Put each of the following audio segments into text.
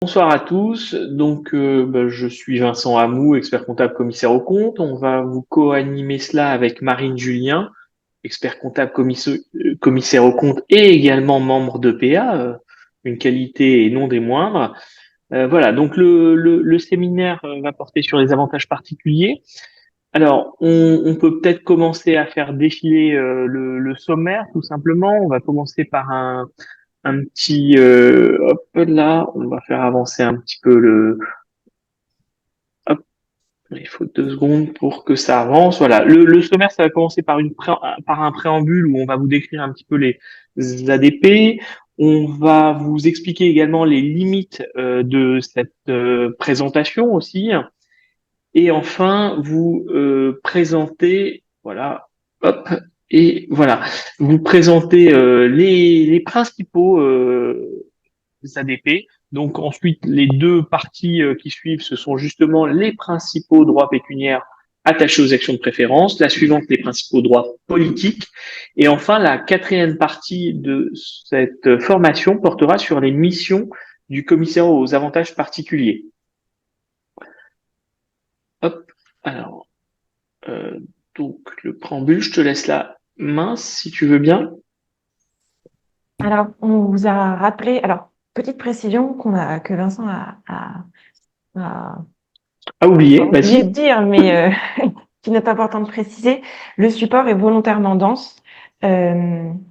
Bonsoir à tous. Je suis Vincent Hamou, expert comptable commissaire aux comptes. On va vous co-animer cela avec Marine Julien, expert comptable commissaire aux comptes et également membre de PA, une qualité et non des moindres. Voilà, donc le séminaire va porter sur les avantages particuliers. Alors, on peut peut-être commencer à faire défiler le sommaire, tout simplement. On va commencer par un petit hop là, on va faire avancer un petit peu le hop, il faut 2 secondes pour que ça avance. Voilà, le sommaire, ça va commencer par par un préambule où on va vous décrire un petit peu les ADP. On va vous expliquer également les limites de cette présentation aussi. Et enfin, vous présenter, voilà, hop, et voilà, vous présenter les principaux ADP. Donc ensuite, les deux parties qui suivent, ce sont justement les principaux droits pécuniaires attachés aux actions de préférence. La suivante, les principaux droits politiques. Et enfin, la quatrième partie de cette formation portera sur les missions du commissaire aux avantages particuliers. Hop, alors, euh, donc le préambule, je te laisse la main si tu veux bien. Alors, on vous a rappelé, alors, petite précision que Vincent a À oublier, pas oublié de vas-y. dire, mais qui n'est pas important de préciser, le support est volontairement dense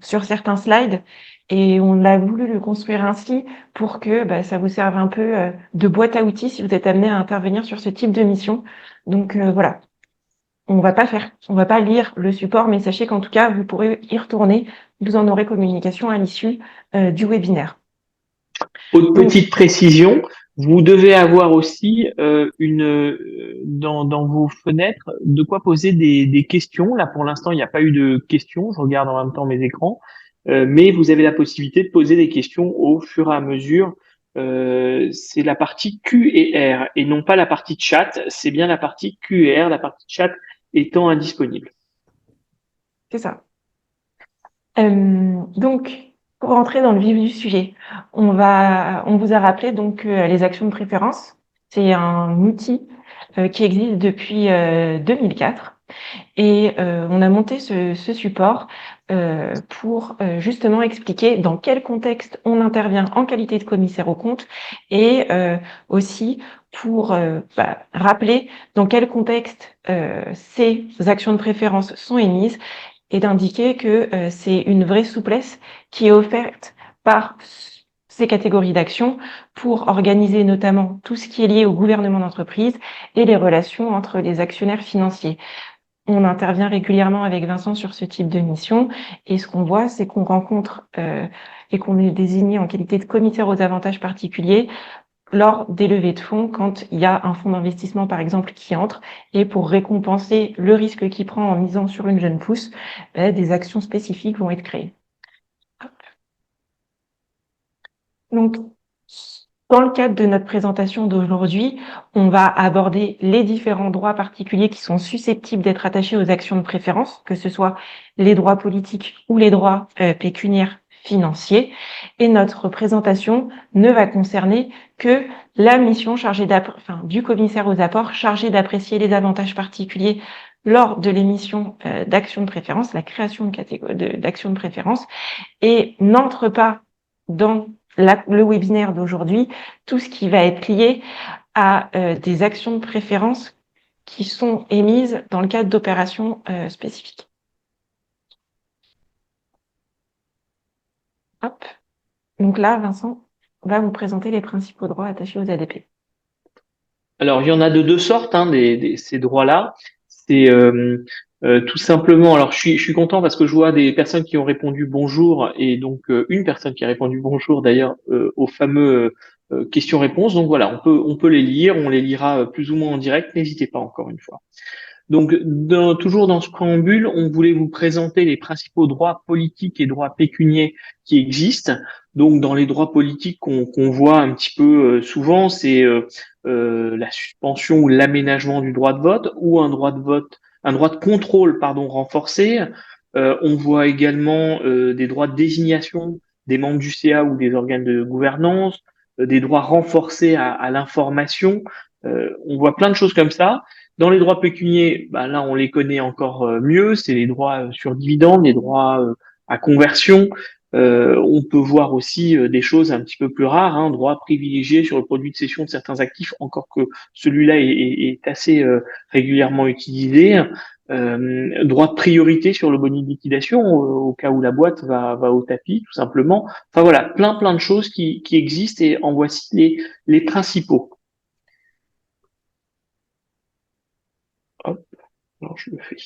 sur certains slides et on a voulu le construire ainsi pour que ça vous serve un peu de boîte à outils si vous êtes amené à intervenir sur ce type de mission. Donc voilà, on va pas lire le support, mais sachez qu'en tout cas, vous pourrez y retourner. Vous en aurez communication à l'issue du webinaire. Autre Donc, petite précision, vous devez avoir aussi dans vos fenêtres de quoi poser des questions. Là, pour l'instant, il n'y a pas eu de questions. Je regarde en même temps mes écrans, mais vous avez la possibilité de poser des questions au fur et à mesure. C'est la partie Q et R et non pas la partie chat. C'est bien la partie Q et R, la partie chat étant indisponible. c'est ça. Donc, pour rentrer dans le vif du sujet, on vous a rappelé donc les actions de préférence. C'est un outil qui existe depuis 2004 et on a monté ce support pour justement expliquer dans quel contexte on intervient en qualité de commissaire aux comptes et aussi pour rappeler dans quel contexte ces actions de préférence sont émises et d'indiquer que c'est une vraie souplesse qui est offerte par ces catégories d'actions pour organiser notamment tout ce qui est lié au gouvernement d'entreprise et les relations entre les actionnaires financiers. On intervient régulièrement avec Vincent sur ce type de mission et ce qu'on voit, c'est qu'on rencontre et qu'on est désigné en qualité de commissaire aux avantages particuliers lors des levées de fonds, quand il y a un fonds d'investissement, par exemple, qui entre, et pour récompenser le risque qu'il prend en misant sur une jeune pousse, des actions spécifiques vont être créées. Donc, dans le cadre de notre présentation d'aujourd'hui, on va aborder les différents droits particuliers qui sont susceptibles d'être attachés aux actions de préférence, que ce soit les droits politiques ou les droits pécuniaires financiers. Et notre présentation ne va concerner que la mission du commissaire aux apports chargé d'apprécier les avantages particuliers lors de l'émission d'actions de préférence, la création d'actions de préférence, et n'entre pas dans le webinaire d'aujourd'hui tout ce qui va être lié à des actions de préférence qui sont émises dans le cadre d'opérations spécifiques. Hop. Donc là, Vincent va vous présenter les principaux droits attachés aux ADP. Alors, il y en a de deux sortes, hein, ces droits-là. C'est tout simplement. Alors, je suis content parce que je vois des personnes qui ont répondu bonjour et donc une personne qui a répondu bonjour d'ailleurs aux fameux questions-réponses. Donc voilà, on peut les lire, on les lira plus ou moins en direct. N'hésitez pas encore une fois. Donc, toujours dans ce préambule, on voulait vous présenter les principaux droits politiques et droits pécuniaires qui existent. Donc, dans les droits politiques qu'on voit un petit peu souvent, c'est la suspension ou l'aménagement du droit de vote ou un droit de contrôle, pardon, renforcé. On voit également des droits de désignation des membres du CA ou des organes de gouvernance, des droits renforcés à l'information. On voit plein de choses comme ça. Dans les droits pécuniaires, bah là, on les connaît encore mieux. C'est les droits sur dividendes, les droits à conversion. On peut voir aussi des choses un petit peu plus rares, hein, droits privilégiés sur le produit de cession de certains actifs, encore que celui-là est assez régulièrement utilisé. Droit de priorité sur le boni de liquidation au cas où la boîte va au tapis, tout simplement. Enfin voilà, plein de choses qui existent et en voici les principaux. Hop, alors je le fais.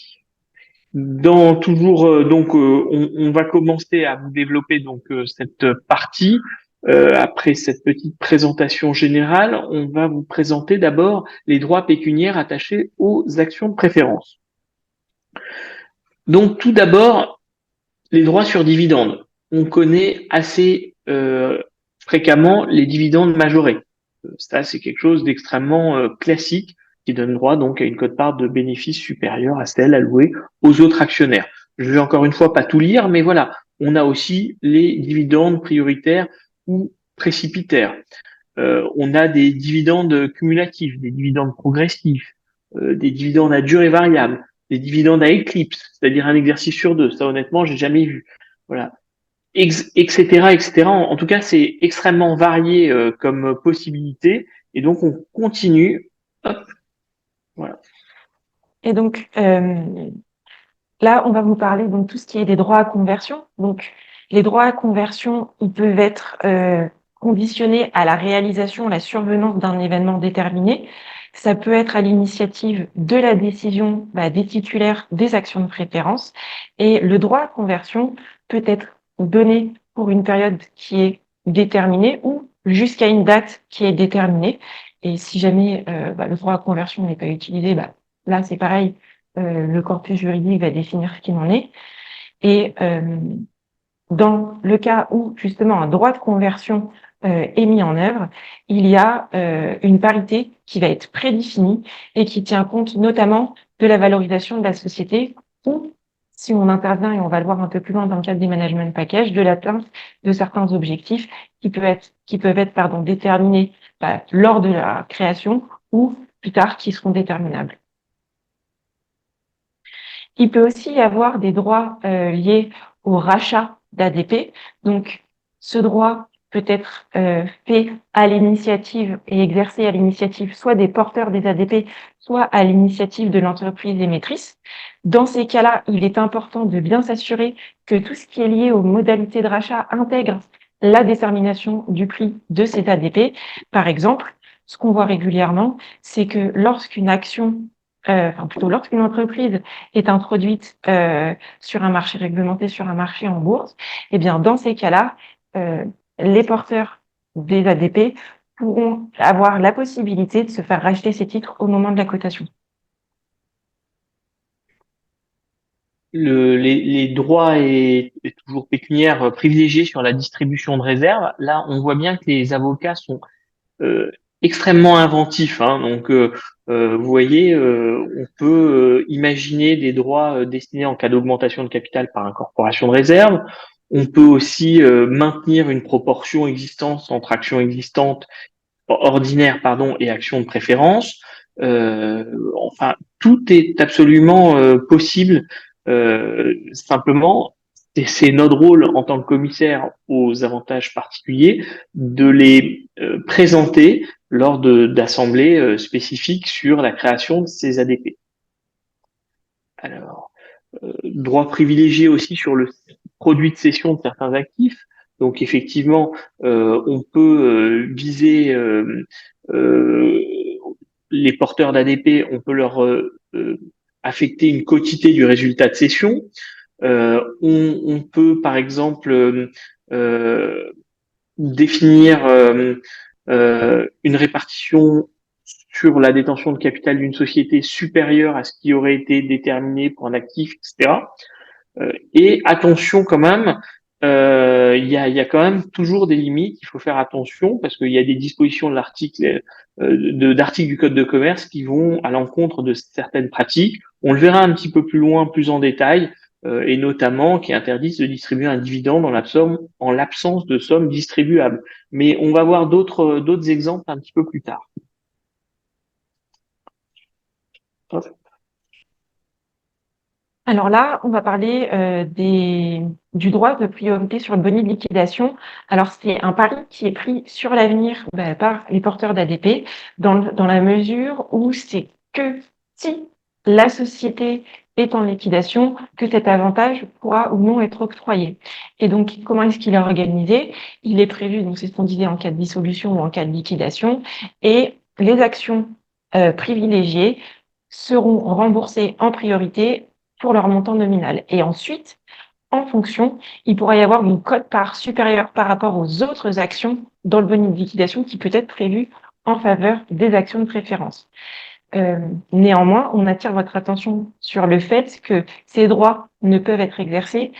Dans toujours on va commencer à vous développer donc cette partie. Après cette petite présentation générale, on va vous présenter d'abord les droits pécuniaires attachés aux actions de préférence. Donc tout d'abord, les droits sur dividendes. On connaît assez fréquemment les dividendes majorés. Ça, c'est quelque chose d'extrêmement classique qui donne droit donc à une quote-part de bénéfices supérieure à celle allouée aux autres actionnaires. Je vais encore une fois pas tout lire, mais voilà, on a aussi les dividendes prioritaires ou précipitaires. On a des dividendes cumulatifs, des dividendes progressifs, des dividendes à durée variable, des dividendes à éclipse, c'est-à-dire un exercice sur deux. Ça, honnêtement, j'ai jamais vu. Voilà, etc., etc. En tout cas, c'est extrêmement varié comme possibilité, et donc on continue. Hop, voilà. Et donc, là, on va vous parler donc tout ce qui est des droits à conversion. Donc, les droits à conversion, ils peuvent être conditionnés à la réalisation, la survenance d'un événement déterminé. Ça peut être à l'initiative de la décision des titulaires des actions de préférence. Et le droit à conversion peut être donné pour une période qui est déterminée ou jusqu'à une date qui est déterminée. Et si jamais le droit à conversion n'est pas utilisé, là, c'est pareil, le corpus juridique va définir ce qu'il en est. Et dans le cas où justement un droit de conversion est mis en œuvre, il y a une parité qui va être prédéfinie et qui tient compte notamment de la valorisation de la société ou, si on intervient, et on va le voir un peu plus loin dans le cadre des management packages, de l'atteinte de certains objectifs qui peuvent être déterminés lors de la création ou plus tard qui seront déterminables. Il peut aussi y avoir des droits liés au rachat d'ADP. Donc, ce droit peut être fait à l'initiative et exercé à l'initiative soit des porteurs des ADP, soit à l'initiative de l'entreprise émettrice. Dans ces cas-là, il est important de bien s'assurer que tout ce qui est lié aux modalités de rachat intègre la détermination du prix de cet ADP. Par exemple, ce qu'on voit régulièrement, c'est que lorsqu'une lorsqu'une entreprise est introduite sur un marché réglementé, sur un marché en bourse, eh bien, dans ces cas-là, les porteurs des ADP pourront avoir la possibilité de se faire racheter ces titres au moment de la cotation. Les droits et toujours pécuniaires privilégiés sur la distribution de réserves. Là, on voit bien que les avocats sont extrêmement inventif, hein. Donc, vous voyez, on peut imaginer des droits destinés en cas d'augmentation de capital par incorporation de réserve. On peut aussi maintenir une proportion existante entre actions existantes ordinaires, et actions de préférence. Enfin, tout est absolument possible. Simplement, c'est notre rôle en tant que commissaire aux avantages particuliers de les présenter lors d'assemblées spécifiques sur la création de ces ADP. Alors, droit privilégié aussi sur le produit de cession de certains actifs. Donc effectivement, on peut viser euh, les porteurs d'ADP, on peut leur affecter une quotité du résultat de cession. On peut par exemple définir une répartition sur la détention de capital d'une société supérieure à ce qui aurait été déterminé pour un actif, etc. Et attention quand même, il y a quand même toujours des limites. Il faut faire attention parce qu'il y a des dispositions de l'article d'articles du Code de commerce qui vont à l'encontre de certaines pratiques. On le verra un petit peu plus loin, plus en détail. et notamment qui interdisent de distribuer un dividende en l'absence de sommes distribuables. Mais on va voir d'autres exemples un petit peu plus tard. Alors là, on va parler du droit de priorité sur le boni de liquidation. Alors, c'est un pari qui est pris sur l'avenir par les porteurs d'ADP dans la mesure où c'est que si la société est en liquidation que cet avantage pourra ou non être octroyé. Et donc, comment est-ce qu'il est organisé? Il est prévu, donc c'est ce qu'on disait, en cas de dissolution ou en cas de liquidation, et les actions privilégiées seront remboursées en priorité pour leur montant nominal. Et ensuite, en fonction, il pourra y avoir une quote-part supérieure par rapport aux autres actions dans le boni de liquidation qui peut être prévu en faveur des actions de préférence. Néanmoins, on attire votre attention sur le fait que ces droits ne peuvent être exercés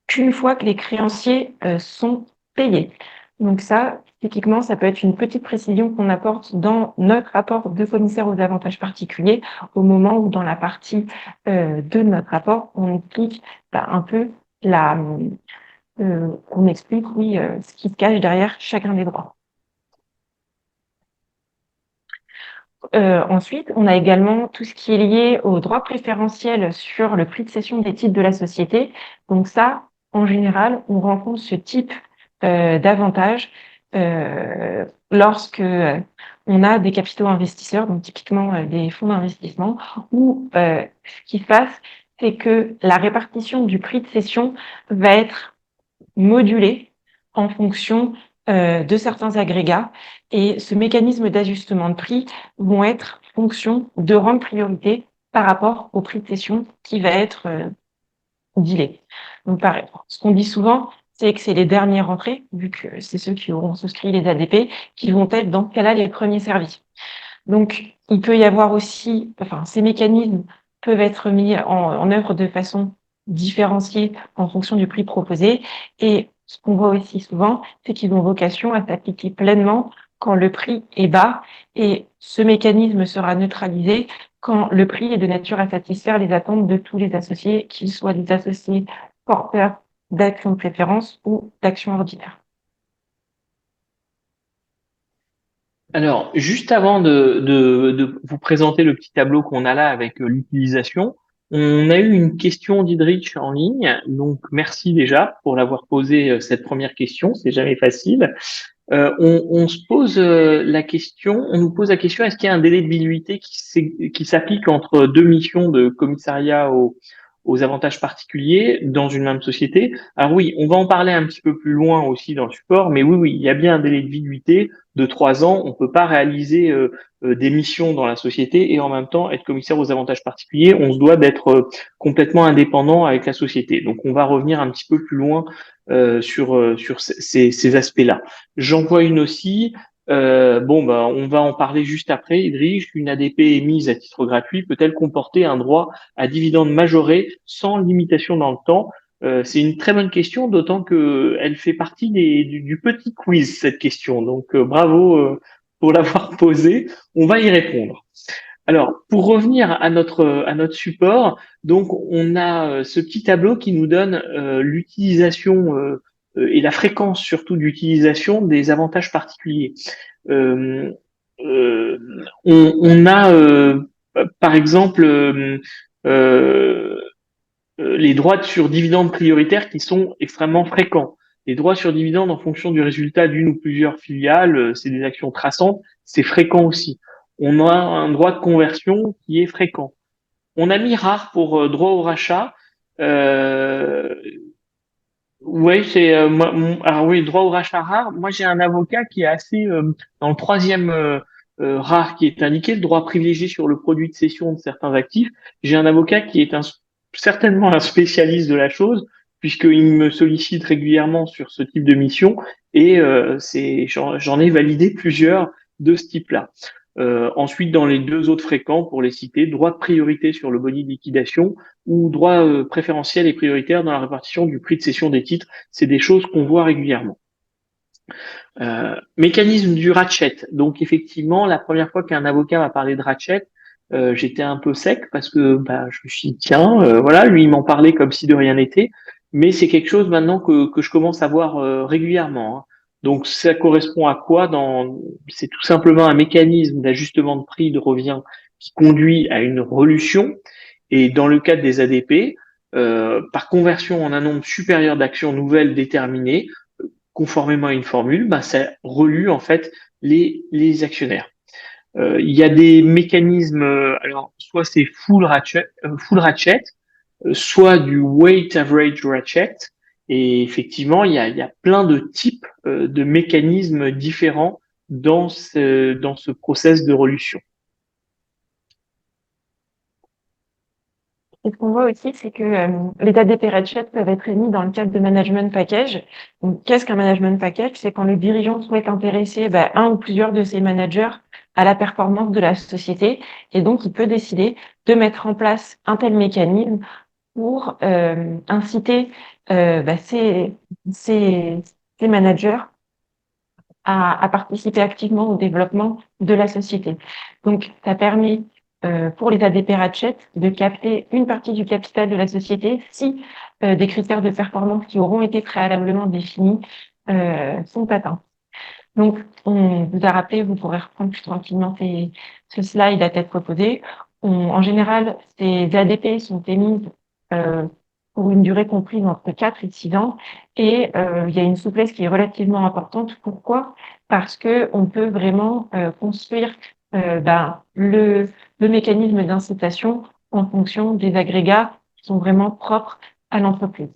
qu'une fois que les créanciers sont payés. Donc ça, typiquement, ça peut être une petite précision qu'on apporte dans notre rapport de commissaire aux avantages particuliers au moment où dans la partie de notre rapport, on explique un peu on explique, oui, ce qui se cache derrière chacun des droits. Ensuite, on a également tout ce qui est lié aux droits préférentiels sur le prix de cession des titres de la société. Donc ça, en général, on rencontre ce type d'avantages lorsque on a des capitaux investisseurs, donc typiquement des fonds d'investissement, où ce qui se passe, c'est que la répartition du prix de cession va être modulée en fonction de certains agrégats, et ce mécanisme d'ajustement de prix vont être fonction de rang de priorité par rapport au prix de cession qui va être dealé. Donc, pareil, ce qu'on dit souvent, c'est que c'est les derniers rentrés, vu que c'est ceux qui auront souscrit les ADP, qui vont être dans ce cas-là les premiers servis. Donc, il peut y avoir aussi, ces mécanismes peuvent être mis en œuvre de façon différenciée en fonction du prix proposé. Et ce qu'on voit aussi souvent, c'est qu'ils ont vocation à s'appliquer pleinement quand le prix est bas, et ce mécanisme sera neutralisé quand le prix est de nature à satisfaire les attentes de tous les associés, qu'ils soient des associés porteurs d'actions de préférence ou d'actions ordinaires. Alors, juste avant de vous présenter le petit tableau qu'on a là avec l'utilisation, on a eu une question d'Idrich en ligne, donc merci déjà pour l'avoir posé cette première question, c'est jamais facile. On se pose la question, on nous pose la question, est-ce qu'il y a un délai de viduité qui s'applique entre deux missions de commissariat aux avantages particuliers dans une même société? Alors oui, on va en parler un petit peu plus loin aussi dans le support, mais oui, il y a bien un délai de viduité de 3 ans. On peut pas réaliser des missions dans la société et en même temps être commissaire aux avantages particuliers. On se doit d'être complètement indépendant avec la société. Donc on va revenir un petit peu plus loin sur ces aspects-là. J'en vois une aussi. On va en parler juste après. Idriss, une ADP émise à titre gratuit peut-elle comporter un droit à dividende majoré sans limitation dans le temps? C'est une très bonne question, d'autant que elle fait partie du petit quiz, cette question. Donc, bravo pour l'avoir posée. On va y répondre. Alors, pour revenir à notre support, donc on a ce petit tableau qui nous donne l'utilisation et la fréquence surtout d'utilisation des avantages particuliers. Euh, euh, on a par exemple euh, les droits sur dividendes prioritaires qui sont extrêmement fréquents. Les droits sur dividendes en fonction du résultat d'une ou plusieurs filiales, c'est des actions traçantes, c'est fréquent aussi. On a un droit de conversion qui est fréquent. On a mis rare pour droit au rachat. Euh, oui, c'est alors oui, droit au rachat rare. Moi, j'ai un avocat qui est assez dans le troisième rare qui est indiqué, le droit privilégié sur le produit de cession de certains actifs. J'ai un avocat qui est certainement un spécialiste de la chose, puisqu'il me sollicite régulièrement sur ce type de mission et j'en ai validé plusieurs de ce type-là. Ensuite, dans les deux autres fréquents, pour les citer, droit de priorité sur le boni de liquidation ou droit préférentiel et prioritaire dans la répartition du prix de cession des titres, c'est des choses qu'on voit régulièrement. Mécanisme du ratchet. Donc effectivement, la première fois qu'un avocat va parler de ratchet, j'étais un peu sec parce que je me suis dit, tiens, voilà, lui il m'en parlait comme si de rien n'était, mais c'est quelque chose maintenant que je commence à voir régulièrement, hein. Donc ça correspond à quoi c'est tout simplement un mécanisme d'ajustement de prix de revient qui conduit à une relution. Et dans le cadre des ADP, par conversion en un nombre supérieur d'actions nouvelles déterminées, conformément à une formule, ça relue en fait les actionnaires. Il y a des mécanismes, alors soit c'est full ratchet, soit du weight average ratchet. Et effectivement, il y a plein de types de mécanismes différents dans ce process de relution. Et ce qu'on voit aussi, c'est que les ADP ratchet peuvent être émis dans le cadre de management package. Donc, qu'est-ce qu'un management package? C'est quand le dirigeant souhaite intéresser un ou plusieurs de ses managers à la performance de la société, et donc il peut décider de mettre en place un tel mécanisme pour inciter ces managers à participer activement au développement de la société. Donc, ça permet pour les ADP ratchet de capter une partie du capital de la société si des critères de performance qui auront été préalablement définis sont atteints. Donc, on vous a rappelé, vous pourrez reprendre plus tranquillement ce slide à tête reposée. En général, ces ADP sont émises pour une durée comprise entre 4 et 6 ans, et il y a une souplesse qui est relativement importante. Pourquoi? Parce que on peut vraiment construire le mécanisme d'incitation en fonction des agrégats qui sont vraiment propres à l'entreprise.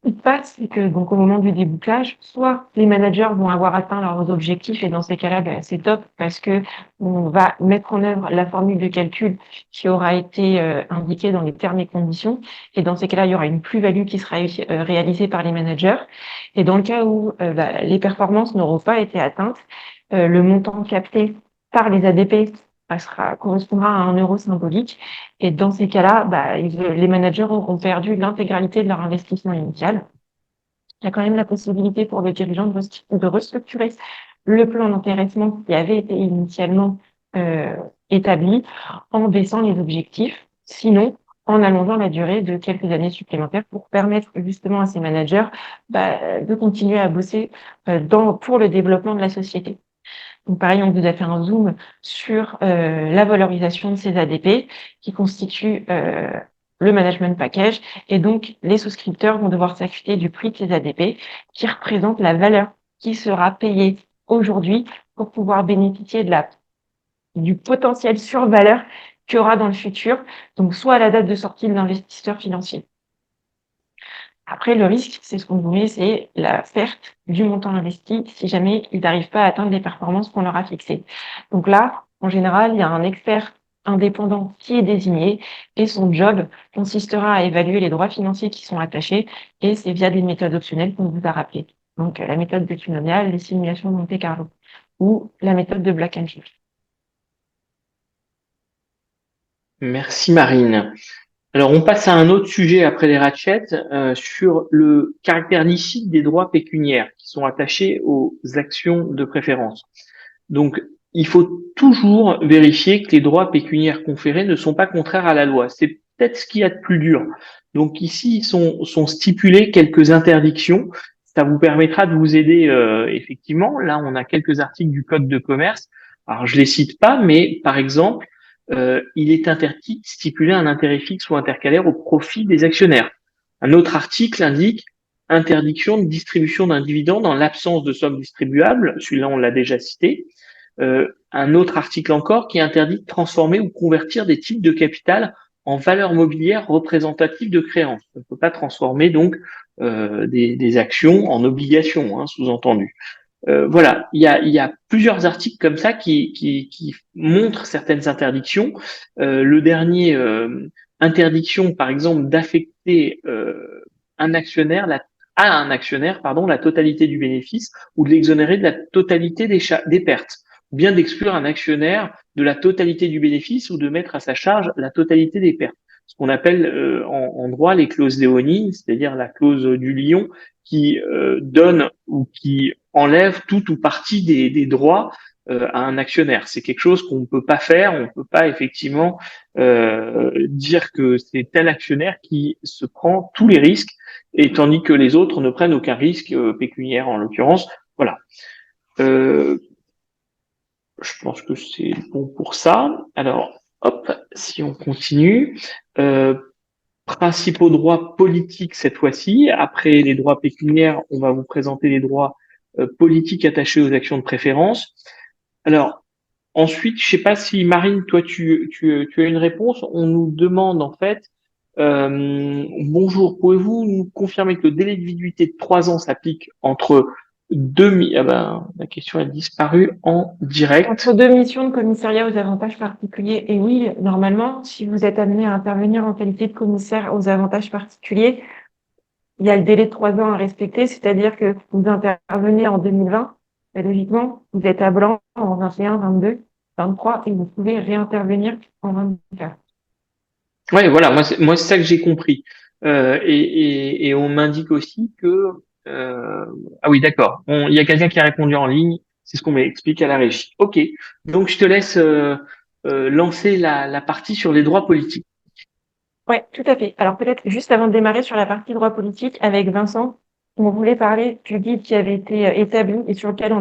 Ce qui se passe, c'est que donc au moment du débouclage, soit les managers vont avoir atteint leurs objectifs, et dans ces cas-là, c'est top parce que on va mettre en œuvre la formule de calcul qui aura été indiquée dans les termes et conditions. Et dans ces cas-là, il y aura une plus-value qui sera réalisée par les managers. Et dans le cas où les performances n'auront pas été atteintes, le montant capté par les ADP correspondra à un euro symbolique. Et dans ces cas-là, les managers auront perdu l'intégralité de leur investissement initial. Il y a quand même la possibilité pour le dirigeant de restructurer le plan d'intéressement qui avait été initialement établi en baissant les objectifs, sinon en allongeant la durée de quelques années supplémentaires pour permettre justement à ces managers de continuer à bosser pour le développement de la société. Donc pareil, on vous a fait un zoom sur la valorisation de ces ADP qui constituent le management package, et donc les souscripteurs vont devoir s'acquitter du prix de ces ADP qui représente la valeur qui sera payée aujourd'hui pour pouvoir bénéficier du potentiel survaleur qu'il y aura dans le futur, donc soit à la date de sortie de l'investisseur financier. Après, le risque, c'est ce qu'on vous met, c'est la perte du montant investi si jamais ils n'arrivent pas à atteindre les performances qu'on leur a fixées. Donc là, en général, il y a un expert indépendant qui est désigné et son job consistera à évaluer les droits financiers qui sont attachés, et c'est via des méthodes optionnelles qu'on vous a rappelées. Donc la méthode de Tunomial, les simulations de Monte Carlo ou la méthode de Black and Scholes. Merci Marine. Alors, on passe à un autre sujet après les ratchets, sur le caractère licite des droits pécuniaires qui sont attachés aux actions de préférence. Donc, il faut toujours vérifier que les droits pécuniaires conférés ne sont pas contraires à la loi. C'est peut-être ce qu'il y a de plus dur. Donc ici, sont stipulées quelques interdictions. Ça vous permettra de vous aider effectivement. Là, on a quelques articles du Code de commerce. Alors, je les cite pas, mais par exemple, il est interdit de stipuler un intérêt fixe ou intercalaire au profit des actionnaires. Un autre article indique interdiction de distribution d'un dividende en l'absence de somme distribuable. Celui-là, on l'a déjà cité. Un autre article encore qui interdit de transformer ou convertir des titres de capital en valeur mobilière représentative de créances. On ne peut pas transformer donc des actions en obligations, hein, sous-entendu. Voilà, il y a plusieurs articles comme ça qui montrent certaines interdictions. Le dernier, interdiction par exemple d'affecter à un actionnaire la totalité du bénéfice ou de l'exonérer de la totalité des pertes, ou bien d'exclure un actionnaire de la totalité du bénéfice ou de mettre à sa charge la totalité des pertes. Ce qu'on appelle en droit les clauses léonines, c'est-à-dire la clause du lion qui donne ou qui enlève tout ou partie des droits à un actionnaire. C'est quelque chose qu'on ne peut pas faire. On ne peut pas effectivement dire que c'est tel actionnaire qui se prend tous les risques, et tandis que les autres ne prennent aucun risque pécuniaire en l'occurrence. Voilà. Euh, je pense que c'est bon pour ça. Alors, hop, si on continue. Euh, Principaux droits politiques cette fois-ci. Après les droits pécuniaires, on va vous présenter les droits politiques attachés aux actions de préférence. Alors, ensuite, je sais pas si Marine, toi, tu as une réponse. On nous demande en fait, bonjour, pouvez-vous nous confirmer que le délai de viduité de 3 ans s'applique entre ah ben, la question a disparu en Entre direct. deux missions de commissariat aux avantages particuliers, et oui, normalement, si vous êtes amené à intervenir en qualité de commissaire aux avantages particuliers, il y a le délai de 3 ans à respecter, c'est-à-dire que vous intervenez en 2020, et logiquement, vous êtes à blanc en 21, 22, 23, et vous pouvez réintervenir en 24. Ouais, voilà, moi c'est ça que j'ai compris. Et on m'indique aussi que ah oui, d'accord. Il y a quelqu'un qui a répondu en ligne. C'est ce qu'on m'explique à la régie. Ok. Donc je te laisse lancer la partie sur les droits politiques. Ouais, tout à fait. Alors peut-être juste avant de démarrer sur la partie droit politique avec Vincent, on voulait parler du guide qui avait été établi et sur lequel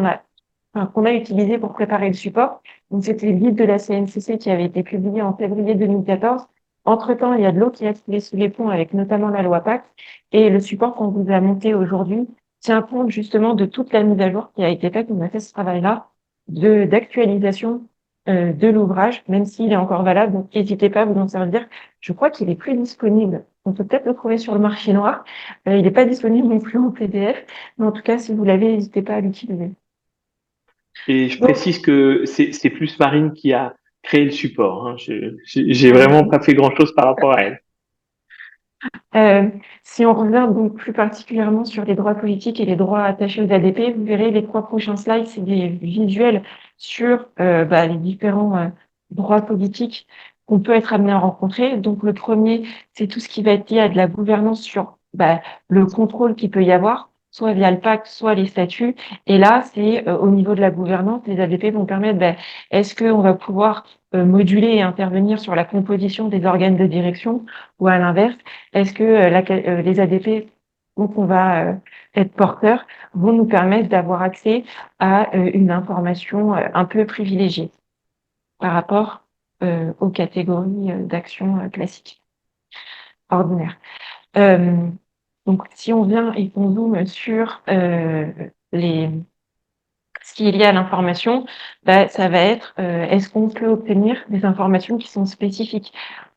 qu'on a utilisé pour préparer le support. Donc c'était le guide de la CNCC qui avait été publié en février 2014. Entre-temps, il y a de l'eau qui a coulé sous les ponts avec notamment la loi Pacte, et le support qu'on vous a monté aujourd'hui tient compte justement de toute la mise à jour qui a été faite. On a fait ce travail-là d'actualisation de l'ouvrage, même s'il est encore valable. Donc n'hésitez pas à vous en servir. Je crois qu'il est plus disponible. On peut peut-être le trouver sur le marché noir. Il n'est pas disponible non plus en PDF, mais en tout cas, si vous l'avez, n'hésitez pas à l'utiliser. Et je Donc, précise que c'est plus Marine qui a créé le support. Hein. J'ai vraiment pas fait grand-chose par rapport à elle. euh, si on revient donc plus particulièrement sur les droits politiques et les droits attachés aux ADP, vous verrez les 3 prochains slides, c'est des visuels sur les différents droits politiques qu'on peut être amené à rencontrer. Donc, le premier, c'est tout ce qui va être lié à de la gouvernance sur le contrôle qu'il peut y avoir, soit via le pacte, soit les statuts. Et là, c'est au niveau de la gouvernance, les ADP vont permettre, est-ce qu'on va pouvoir moduler et intervenir sur la composition des organes de direction, ou à l'inverse, est-ce que les ADP dont on va être porteurs vont nous permettre d'avoir accès à une information un peu privilégiée par rapport aux catégories d'actions classiques, ordinaires. Euh, donc, si on vient et qu'on zoome sur les ce qui est lié à l'information, ça va être est-ce qu'on peut obtenir des informations qui sont spécifiques?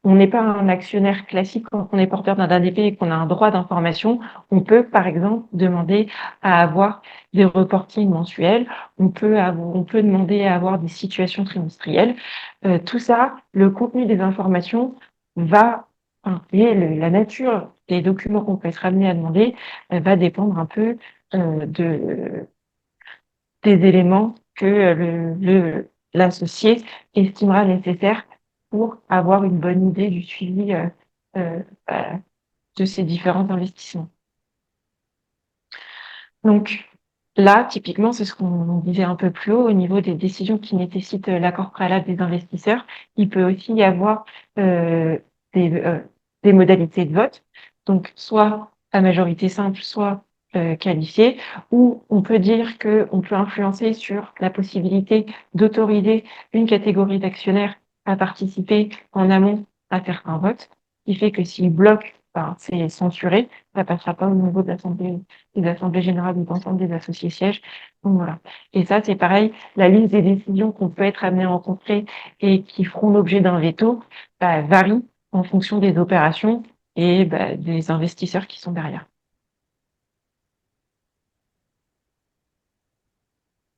On n'est pas un actionnaire classique quand on est porteur d'un ADP et qu'on a un droit d'information. On peut, par exemple, demander à avoir des reportings mensuels. On peut demander à avoir des situations trimestrielles. Tout ça, le contenu des informations et la nature des documents qu'on peut être amené à demander va dépendre un peu des éléments que l'associé estimera nécessaires pour avoir une bonne idée du suivi euh, euh, de ces différents investissements. Donc là, typiquement, c'est ce qu'on disait un peu plus haut au niveau des décisions qui nécessitent l'accord préalable des investisseurs. Il peut aussi y avoir euh, des, euh, des modalités de vote, donc soit à majorité simple, soit qualifiée, où on peut dire qu'on peut influencer sur la possibilité d'autoriser une catégorie d'actionnaires à participer en amont à certains votes, ce qui fait que s'ils bloquent, c'est censuré, ça passera pas au niveau de l'Assemblée des assemblées générales ou d'ensemble des associés sièges. Donc voilà. Et ça, c'est pareil, la liste des décisions qu'on peut être amené à rencontrer et qui feront l'objet d'un veto varie en fonction des opérations et des investisseurs qui sont derrière.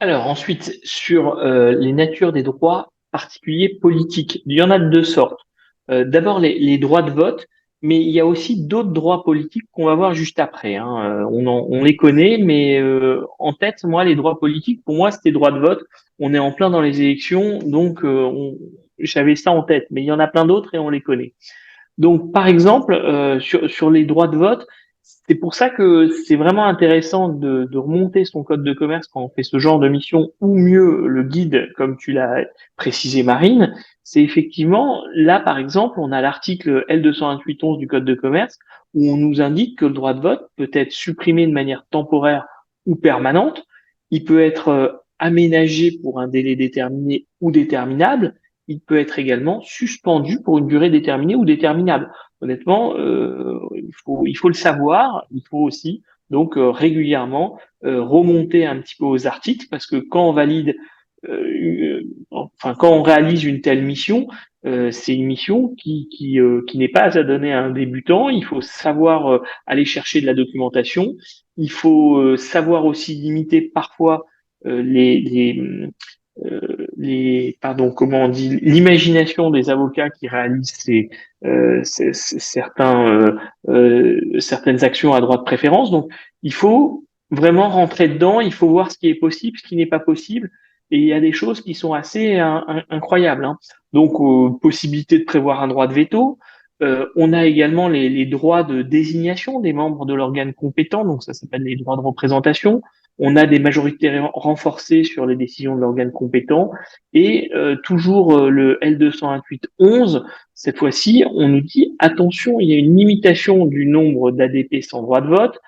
Alors ensuite, sur les natures des droits particuliers politiques, il y en a de deux sortes. D'abord les droits de vote, mais il y a aussi d'autres droits politiques qu'on va voir juste après. Hein. On les connaît, mais en tête, moi, les droits politiques, pour moi, c'était droit de vote. On est en plein dans les élections, donc j'avais ça en tête, mais il y en a plein d'autres et on les connaît. Donc, par exemple, sur les droits de vote, c'est pour ça que c'est vraiment intéressant de remonter son code de commerce quand on fait ce genre de mission, ou mieux le guide, comme tu l'as précisé, Marine. C'est effectivement, là par exemple, on a l'article L228-11 du code de commerce où on nous indique que le droit de vote peut être supprimé de manière temporaire ou permanente. Il peut être aménagé pour un délai déterminé ou déterminable. Il peut être également suspendu pour une durée déterminée ou déterminable. Honnêtement, il faut le savoir. Il faut aussi donc régulièrement remonter un petit peu aux articles parce que quand on valide, quand on réalise une telle mission, c'est une mission qui n'est pas à donner à un débutant. Il faut savoir aller chercher de la documentation. Il faut savoir aussi limiter parfois pardon, comment on dit, l'imagination des avocats qui réalisent certaines actions à droit de préférence. Donc, il faut vraiment rentrer dedans, il faut voir ce qui est possible, ce qui n'est pas possible, et il y a des choses qui sont assez incroyables, hein. Donc, possibilité de prévoir un droit de veto. On a également les droits de désignation des membres de l'organe compétent, donc ça s'appelle les droits de représentation. On a des majorités renforcées sur les décisions de l'organe compétent. Et toujours le L228-11, cette fois-ci, on nous dit attention, il y a une limitation du nombre d'ADP sans droit de vote.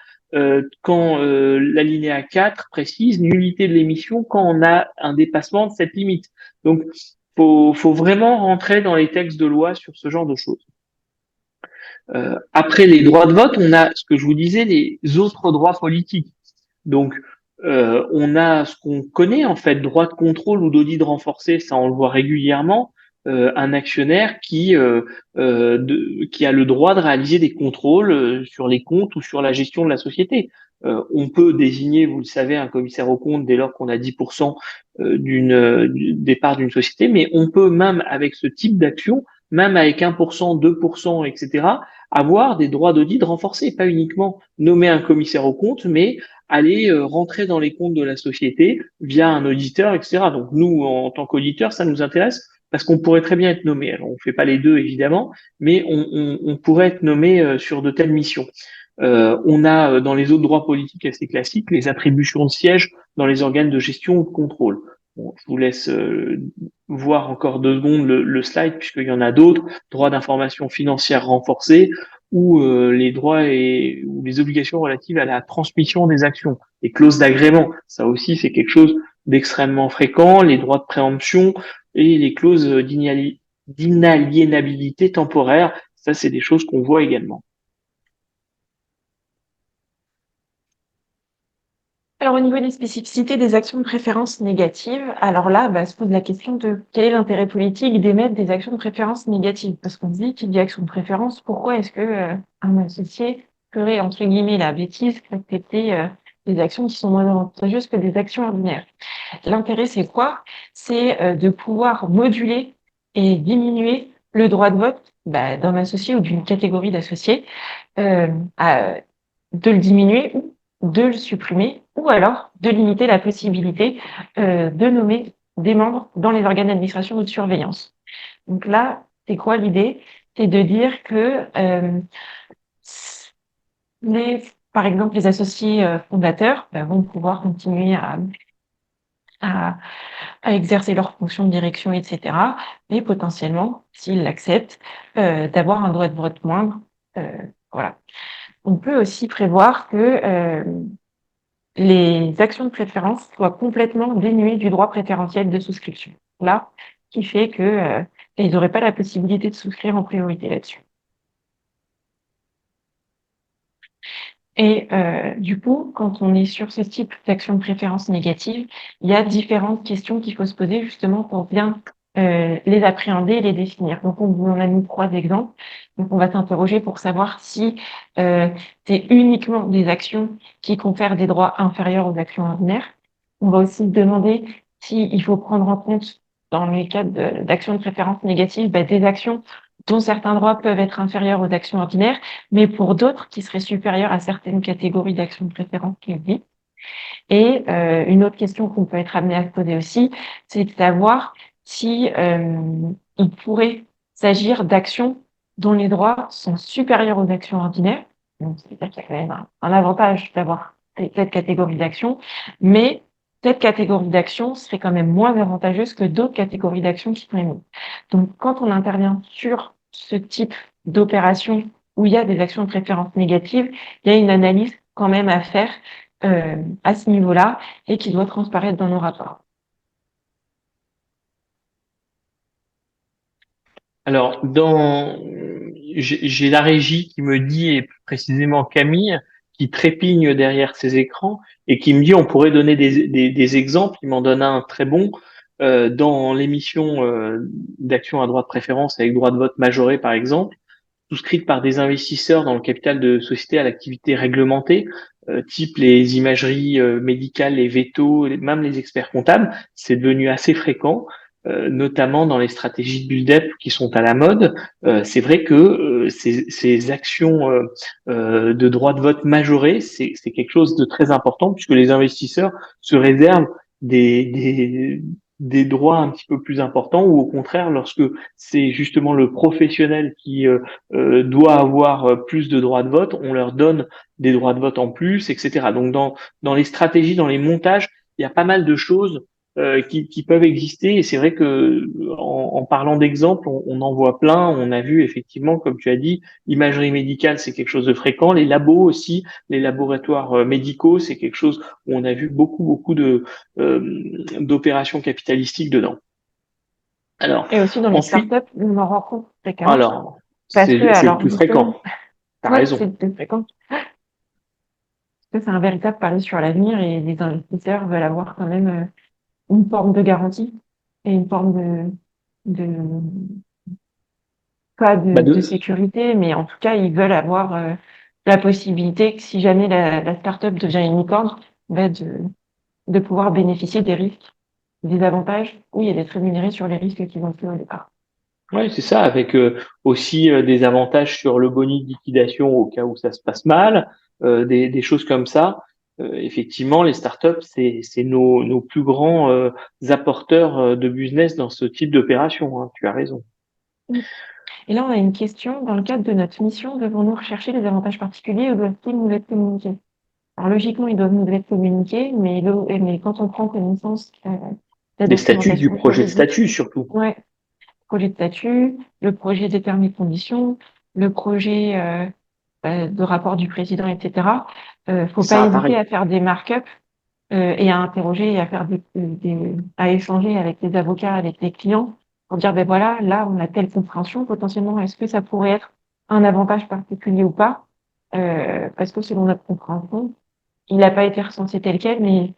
Quand l'alinéa 4 précise nullité de l'émission quand on a un dépassement de cette limite. Donc, faut vraiment rentrer dans les textes de loi sur ce genre de choses. Après les droits de vote, on a ce que je vous disais, les autres droits politiques. Donc, on a ce qu'on connaît en fait, droit de contrôle ou d'audit renforcé, ça on le voit régulièrement. Un actionnaire qui a le droit de réaliser des contrôles sur les comptes ou sur la gestion de la société. On peut désigner, vous le savez, un commissaire aux comptes dès lors qu'on a 10% du départ d'une société, mais on peut même avec ce type d'action, même avec 1%, 2%, etc., avoir des droits d'audit renforcés, pas uniquement nommer un commissaire aux comptes, mais aller rentrer dans les comptes de la société via un auditeur, etc. Donc nous, en tant qu'auditeur, ça nous intéresse parce qu'on pourrait très bien être nommé. Alors, on ne fait pas les deux, évidemment, mais on pourrait être nommé sur de telles missions. On a dans les autres droits politiques assez classiques les attributions de sièges dans les organes de gestion ou de contrôle. Bon, je vous laisse voir encore 2 secondes le slide puisqu'il y en a d'autres. Droit d'information financière renforcé, ou les droits ou les obligations relatives à la transmission des actions, les clauses d'agrément. Ça aussi, c'est quelque chose d'extrêmement fréquent, les droits de préemption et les clauses d'inaliénabilité temporaire. Ça, c'est des choses qu'on voit également. Alors, au niveau des spécificités des actions de préférence négatives, alors là, se pose la question de quel est l'intérêt politique d'émettre des actions de préférence négatives? Parce qu'on se dit qu'il y a action de préférence, pourquoi est-ce que un associé ferait, entre guillemets, la bêtise d'accepter des actions qui sont moins avantageuses que des actions ordinaires? L'intérêt, c'est quoi? C'est de pouvoir moduler et diminuer le droit de vote d'un associé ou d'une catégorie d'associés, de le diminuer ou de le supprimer, ou alors de limiter la possibilité de nommer des membres dans les organes d'administration ou de surveillance. Donc là, c'est quoi l'idée? C'est de dire que par exemple, les associés fondateurs vont pouvoir continuer à exercer leurs fonctions de direction, etc., mais potentiellement, s'ils l'acceptent, d'avoir un droit de vote moindre. Voilà. On peut aussi prévoir que les actions de préférence soient complètement dénuées du droit préférentiel de souscription. Là, ce qui fait que ils n'auraient pas la possibilité de souscrire en priorité là-dessus. Et du coup, quand on est sur ce type d'action de préférence négative, il y a différentes questions qu'il faut se poser justement pour bien les appréhender et les définir. Donc, on a mis 3 exemples. Donc, on va s'interroger pour savoir si c'est uniquement des actions qui confèrent des droits inférieurs aux actions ordinaires. On va aussi se demander s'il faut prendre en compte, dans les cas d'actions de préférence négative, des actions dont certains droits peuvent être inférieurs aux actions ordinaires, mais pour d'autres qui seraient supérieurs à certaines catégories d'actions de préférence qui existent. Et une autre question qu'on peut être amené à se poser aussi, c'est de savoir si il pourrait s'agir d'actions dont les droits sont supérieurs aux actions ordinaires, Donc, c'est-à-dire qu'il y a quand même un avantage d'avoir cette catégorie d'actions, mais cette catégorie d'actions serait quand même moins avantageuse que d'autres catégories d'actions qui sont émises. Donc, quand on intervient sur ce type d'opération où il y a des actions de préférence négatives, il y a une analyse quand même à faire à ce niveau-là et qui doit transparaître dans nos rapports. Alors, j'ai la régie qui me dit, et plus précisément Camille, qui trépigne derrière ses écrans et qui me dit on pourrait donner des exemples. Il m'en donne un très bon dans l'émission d'action à droit de préférence avec droit de vote majoré, par exemple, souscrite par des investisseurs dans le capital de sociétés à l'activité réglementée, type les imageries médicales, les vétos, même les experts comptables. C'est devenu assez fréquent, notamment dans les stratégies de build-up qui sont à la mode. C'est vrai que ces actions de droit de vote majoré, c'est quelque chose de très important puisque les investisseurs se réservent des, des, des droits un petit peu plus importants ou au contraire, lorsque c'est justement le professionnel qui doit avoir plus de droits de vote, on leur donne des droits de vote en plus, etc. Donc dans les stratégies, dans les montages, il y a pas mal de choses qui peuvent exister. Et c'est vrai que en parlant d'exemples, on en voit plein. On a vu effectivement, comme tu as dit, l'imagerie médicale, c'est quelque chose de fréquent. Les labos aussi, les laboratoires médicaux, c'est quelque chose où on a vu beaucoup de d'opérations capitalistiques dedans. Alors, Et aussi dans les ensuite, startups, on en rencontre fréquemment alors, parce que, c'est le alors plus justement, fréquent. T'as ouais, raison. c'est plus fréquent. Parce que c'est un véritable pari sur l'avenir et les investisseurs veulent avoir quand même une forme de garantie et une forme de pas Bah de sécurité, mais en tout cas, ils veulent avoir la possibilité que si jamais la start-up devient une licorne, bah, de pouvoir bénéficier des risques, des avantages, oui, et d'être rémunéré sur les risques qu'ils ont pris au départ. ouais, c'est ça, avec aussi des avantages sur le boni de liquidation au cas où ça se passe mal, des choses comme ça. Effectivement, les startups, c'est nos plus grands apporteurs de business dans ce type d'opération, hein, tu as raison. Et là, on a une question. Dans le cadre de notre mission, devons-nous rechercher les avantages particuliers ou doivent-ils nous être communiqués? Alors, logiquement, ils doivent nous être communiqués, mais quand on prend connaissance de la Des statuts du documentation projet de juridique, statut surtout. ouais, projet de statut, le projet des termes et conditions, le projet de rapport du président, etc. Faut pas Ça hésiter apparaît. à faire des markups et à interroger et à faire à échanger avec les avocats, avec les clients pour dire ben voilà, là on a telle compréhension potentiellement, est-ce que ça pourrait être un avantage particulier ou pas? Parce que selon notre compréhension, il n'a pas été recensé tel quel, mais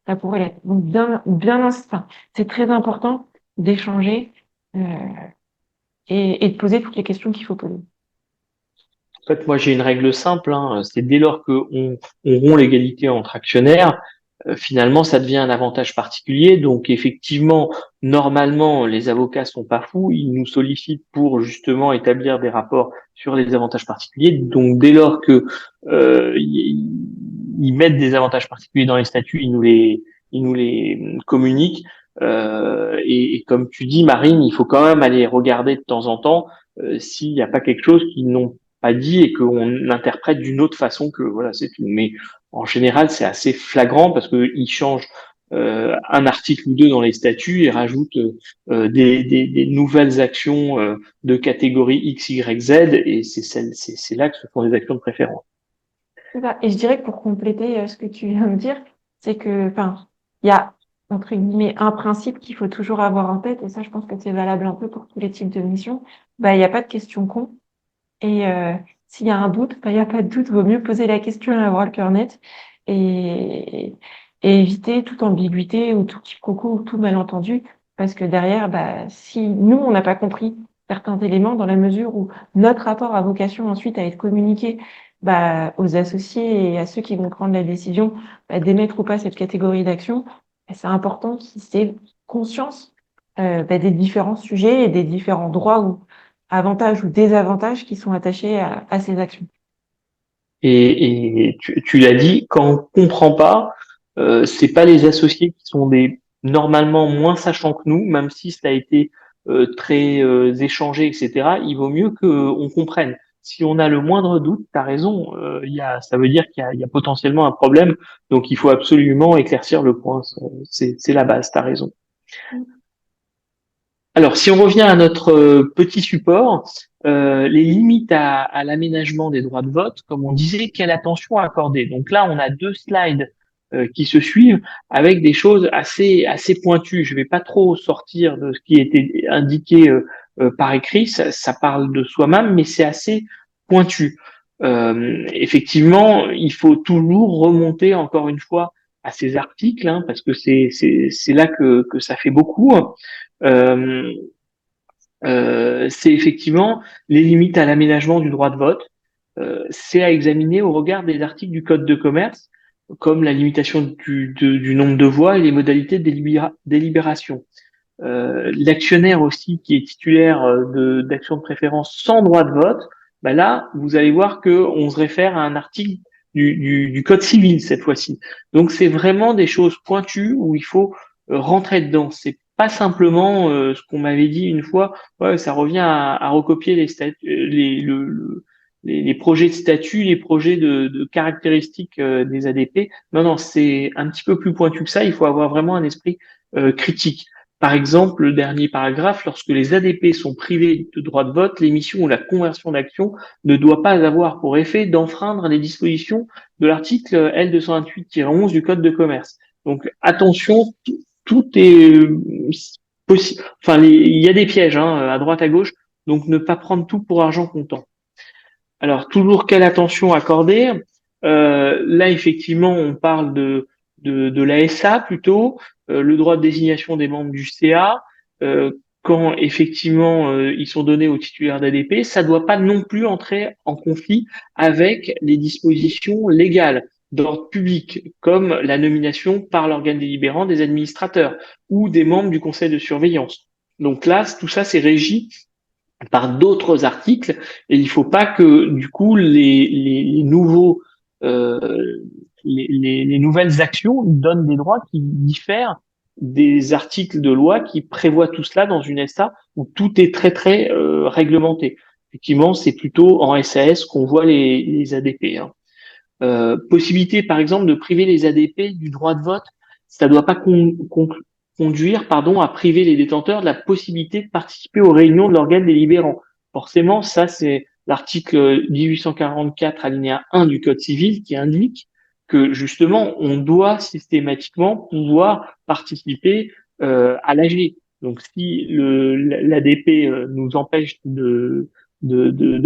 ça pourrait l'être. Donc enfin, c'est très important d'échanger euh, et de poser toutes les questions qu'il faut poser. En fait, moi, j'ai une règle simple, hein, c'est dès lors on rompt l'égalité entre actionnaires, finalement, ça devient un avantage particulier. Donc, effectivement, normalement, les avocats sont pas fous. Ils nous sollicitent pour justement établir des rapports sur les avantages particuliers. Donc, dès lors que ils mettent des avantages particuliers dans les statuts, ils nous les communiquent. Et comme tu dis, Marine, il faut quand même aller regarder de temps en temps s'il n'y a pas quelque chose qu'ils n'ont pas dit et qu'on interprète d'une autre façon que voilà, c'est tout. Mais en général, c'est assez flagrant parce qu'ils changent un article ou deux dans les statuts et rajoutent des nouvelles actions de catégorie X, Y, Z et c'est là que se font des actions de préférence. C'est ça. Et je dirais que pour compléter ce que tu viens de dire, c'est que, enfin, il y a, entre guillemets, un principe qu'il faut toujours avoir en tête, et ça, je pense que c'est valable un peu pour tous les types de missions. Bah, il n'y a pas de question con. Et s'il y a un doute, bah, il n'y a pas de doute, vaut mieux poser la question et avoir le cœur net et, et éviter toute ambiguïté ou tout quiproquo ou tout malentendu. Parce que derrière, bah, si nous, on n'a pas compris certains éléments dans la mesure où notre rapport a vocation ensuite à être communiqué bah, aux associés et à ceux qui vont prendre la décision bah, d'émettre ou pas cette catégorie d'action, bah, c'est important qu'ils aient conscience bah, des différents sujets et des différents droits ou avantages ou désavantages qui sont attachés à ces actions. Et tu l'as dit, quand on comprend pas, c'est pas les associés qui sont des normalement moins sachants que nous, même si ça a été très échangé, etc. Il vaut mieux qu'on comprenne. si on a le moindre doute, tu as raison, ça veut dire qu'il y a potentiellement un problème, donc il faut absolument éclaircir le point. C'est la base, tu as raison. Alors, si on revient à notre petit support, les limites à l'aménagement des droits de vote, comme on disait, quelle attention accorder. Donc là, on a deux slides qui se suivent avec des choses assez pointues. Je vais pas trop sortir de ce qui était indiqué par écrit, ça parle de soi-même, mais c'est assez pointu. Effectivement, il faut toujours remonter encore une fois à ces articles, hein, parce que c'est là que ça fait beaucoup. Euh, c'est effectivement les limites à l'aménagement du droit de vote. C'est à examiner au regard des articles du Code de commerce, comme la limitation du nombre de voix et les modalités de délibération. L'actionnaire aussi qui est titulaire d'action de préférence sans droit de vote, bah là, vous allez voir que on se réfère à un article du Code civil cette fois-ci. Donc c'est vraiment des choses pointues où il faut rentrer dedans. C'est pas simplement ce qu'on m'avait dit une fois. Ouais, ça revient à recopier les les projets de statut, les projets de caractéristiques des ADP. Non, non, c'est un petit peu plus pointu que ça. Il faut avoir vraiment un esprit critique. Par exemple, le dernier paragraphe, lorsque les ADP sont privés de droit de vote, l'émission ou la conversion d'action ne doit pas avoir pour effet d'enfreindre les dispositions de l'article L228-11 du Code de commerce. Donc attention, tout est possible. Enfin, il y a des pièges hein, à droite à gauche, donc ne pas prendre tout pour argent comptant. Alors toujours quelle attention accorder. Là effectivement, on parle de l'ASA plutôt, le droit de désignation des membres du CA. Quand effectivement ils sont donnés aux titulaires d'ADP, ça ne doit pas non plus entrer en conflit avec les dispositions légales d'ordre public, comme la nomination par l'organe délibérant des administrateurs ou des membres du conseil de surveillance. Donc là, tout ça, c'est régi par d'autres articles et il faut pas que du coup les nouveaux les nouvelles actions donnent des droits qui diffèrent des articles de loi qui prévoient tout cela dans une SA où tout est très réglementé. Effectivement, c'est plutôt en SAS qu'on voit les ADP. Hein. Possibilité, par exemple, de priver les ADP du droit de vote, ça ne doit pas conduire à priver les détenteurs de la possibilité de participer aux réunions de l'organe délibérant. Forcément, ça, c'est l'article 1844 alinéa 1 du Code civil qui indique que justement, on doit systématiquement pouvoir participer à l'AG. Donc, si l'ADP nous empêche de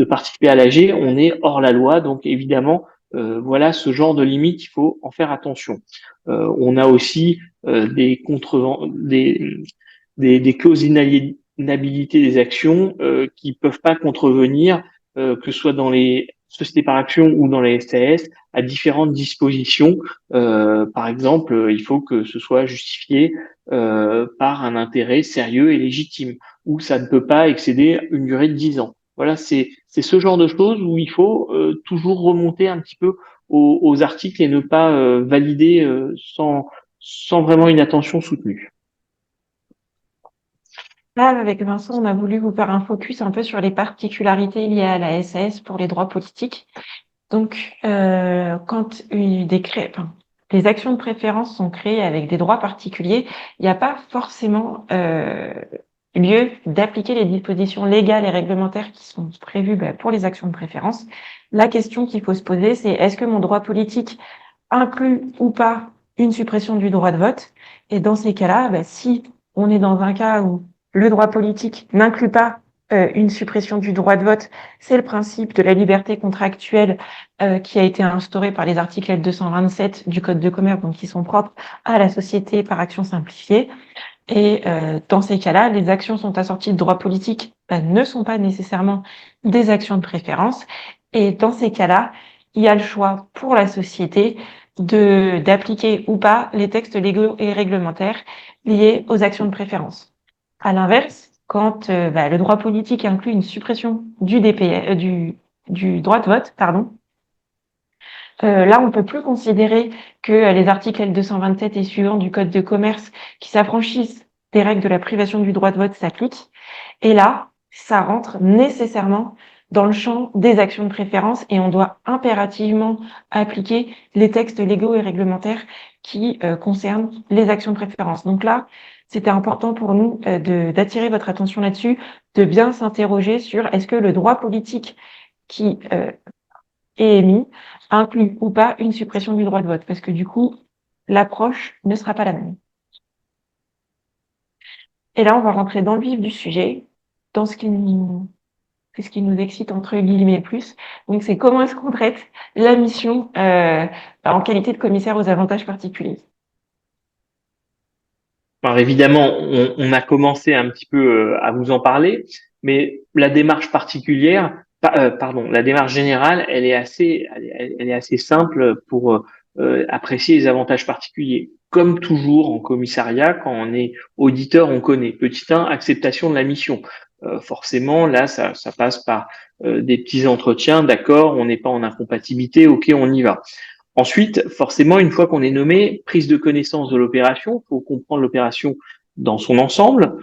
participer à l'AG, on est hors la loi. Donc, évidemment, voilà ce genre de limite, il faut en faire attention. On a aussi des clauses d'inaliénabilité des actions qui peuvent pas contrevenir, que ce soit dans les sociétés par action ou dans les SAS, à différentes dispositions. Par exemple, il faut que ce soit justifié par un intérêt sérieux et légitime, ou ça ne peut pas excéder une durée de 10 ans. Voilà, c'est ce genre de choses où il faut toujours remonter un petit peu aux articles et ne pas valider sans vraiment une attention soutenue. Là, avec Vincent, on a voulu vous faire un focus un peu sur les particularités liées à la SAS pour les droits politiques. Donc, quand les actions de préférence sont créées avec des droits particuliers, il n'y a pas forcément lieu d'appliquer les dispositions légales et réglementaires qui sont prévues pour les actions de préférence. La question qu'il faut se poser, c'est est-ce que mon droit politique inclut ou pas une suppression du droit de vote? Et dans ces cas-là, si on est dans un cas où le droit politique n'inclut pas une suppression du droit de vote, c'est le principe de la liberté contractuelle qui a été instauré par les articles L227 du Code de commerce, donc qui sont propres à la société par action simplifiée. Et dans ces cas-là, les actions sont assorties de droits politiques ne sont pas nécessairement des actions de préférence. Et dans ces cas-là, il y a le choix pour la société d'appliquer ou pas les textes légaux et réglementaires liés aux actions de préférence. À l'inverse, quand le droit politique inclut une suppression du droit de vote, là, on peut plus considérer que les articles L227 et suivants du Code de commerce qui s'affranchissent des règles de la privation du droit de vote s'appliquent. Et là, ça rentre nécessairement dans le champ des actions de préférence et on doit impérativement appliquer les textes légaux et réglementaires qui concernent les actions de préférence. Donc là, c'était important pour nous d'attirer votre attention là-dessus, de bien s'interroger sur est-ce que le droit politique qui est émis inclut ou pas une suppression du droit de vote, parce que du coup, l'approche ne sera pas la même. Et là, on va rentrer dans le vif du sujet, dans ce qui nous excite entre guillemets plus. Donc, c'est comment est-ce qu'on traite la mission en qualité de commissaire aux avantages particuliers. Alors évidemment, on a commencé un petit peu à vous en parler, mais la démarche particulière, pardon, la démarche générale, elle est assez simple pour apprécier les avantages particuliers. Comme toujours en commissariat, quand on est auditeur, on connaît. Petit 1, acceptation de la mission. Forcément, là, ça passe par des petits entretiens. D'accord, on n'est pas en incompatibilité. Ok, on y va. Ensuite, forcément, une fois qu'on est nommé, prise de connaissance de l'opération, il faut comprendre l'opération dans son ensemble,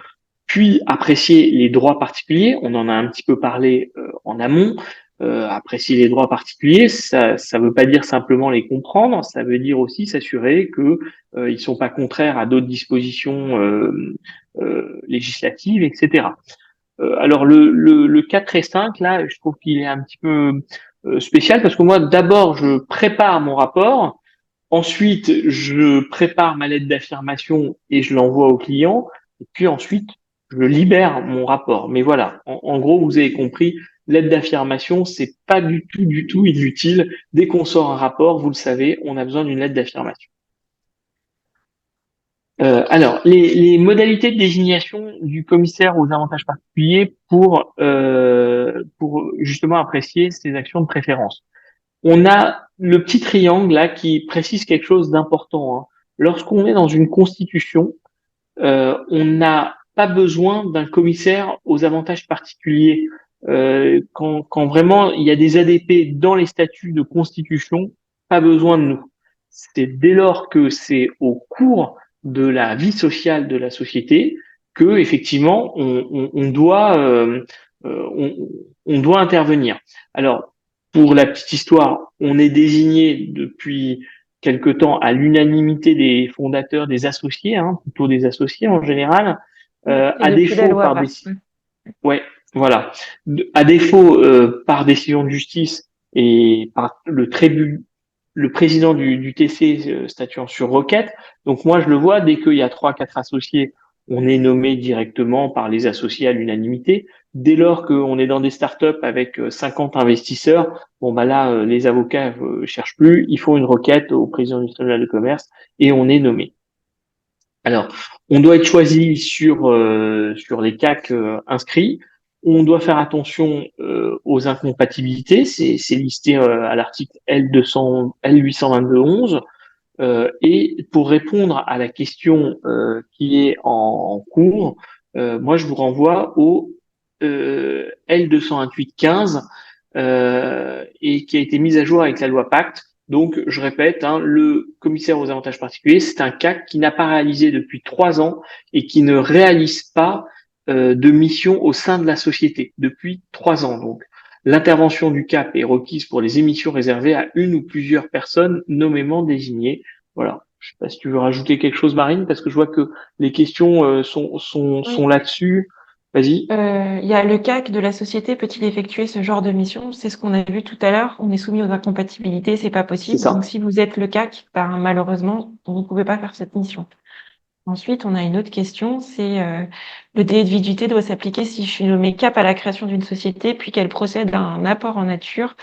puis apprécier les droits particuliers. On en a un petit peu parlé en amont. Apprécier les droits particuliers, ça veut pas dire simplement les comprendre, ça veut dire aussi s'assurer que ils sont pas contraires à d'autres dispositions législatives, etc. Alors le 4 et 5, là, je trouve qu'il est un petit peu spécial parce que moi, d'abord, je prépare mon rapport, ensuite, je prépare ma lettre d'affirmation et je l'envoie au client, et puis ensuite, je libère mon rapport. Mais voilà, en gros, vous avez compris, lettre d'affirmation, c'est pas du tout inutile. Dès qu'on sort un rapport, vous le savez, on a besoin d'une lettre d'affirmation. Alors, les modalités de désignation du commissaire aux avantages particuliers pour justement apprécier ces actions de préférence. On a le petit triangle là qui précise quelque chose d'important, hein. Lorsqu'on est dans une constitution, on n'a pas besoin d'un commissaire aux avantages particuliers. Quand vraiment il y a des ADP dans les statuts de constitution, pas besoin de nous. C'est dès lors que c'est au cours de la vie sociale de la société que effectivement on doit intervenir. Alors pour la petite histoire, on est désigné depuis quelque temps à l'unanimité des fondateurs, des associés, hein, plutôt des associés en général, Et à depuis la défaut loi par passe. ouais, voilà, à défaut par décision de justice et par le président du TC statuant sur requête. Donc moi je le vois dès qu'il y a 3, 4 associés, on est nommé directement par les associés à l'unanimité. Dès lors qu'on est dans des startups avec 50 investisseurs, bon bah là les avocats cherchent plus, ils font une requête au président du tribunal de commerce et on est nommé. Alors, on doit être choisi sur les CAC inscrits. On doit faire attention aux incompatibilités. C'est listé à l'article L200, L822-11. Et pour répondre à la question qui est en cours, moi je vous renvoie au L228-15 et qui a été mise à jour avec la loi Pacte. Donc, je répète, hein, le commissaire aux avantages particuliers, c'est un CAC qui n'a pas réalisé depuis 3 ans et qui ne réalise pas de mission au sein de la société depuis 3 ans. Donc, l'intervention du CAP est requise pour les émissions réservées à une ou plusieurs personnes nommément désignées. Voilà. Je sais pas si tu veux rajouter quelque chose, Marine, parce que je vois que les questions sont Oui. là-dessus. Vas-y. Il y a le CAC de la société peut-il effectuer ce genre de mission? C'est ce qu'on a vu tout à l'heure. On est soumis aux incompatibilités, c'est pas C'est possible. Donc, ça. si vous êtes le CAC, ben, malheureusement, vous ne pouvez pas faire cette mission. Ensuite, on a une autre question, c'est le délai de validité doit s'appliquer si je suis nommé CAP à la création d'une société, puis qu'elle procède à un apport en nature.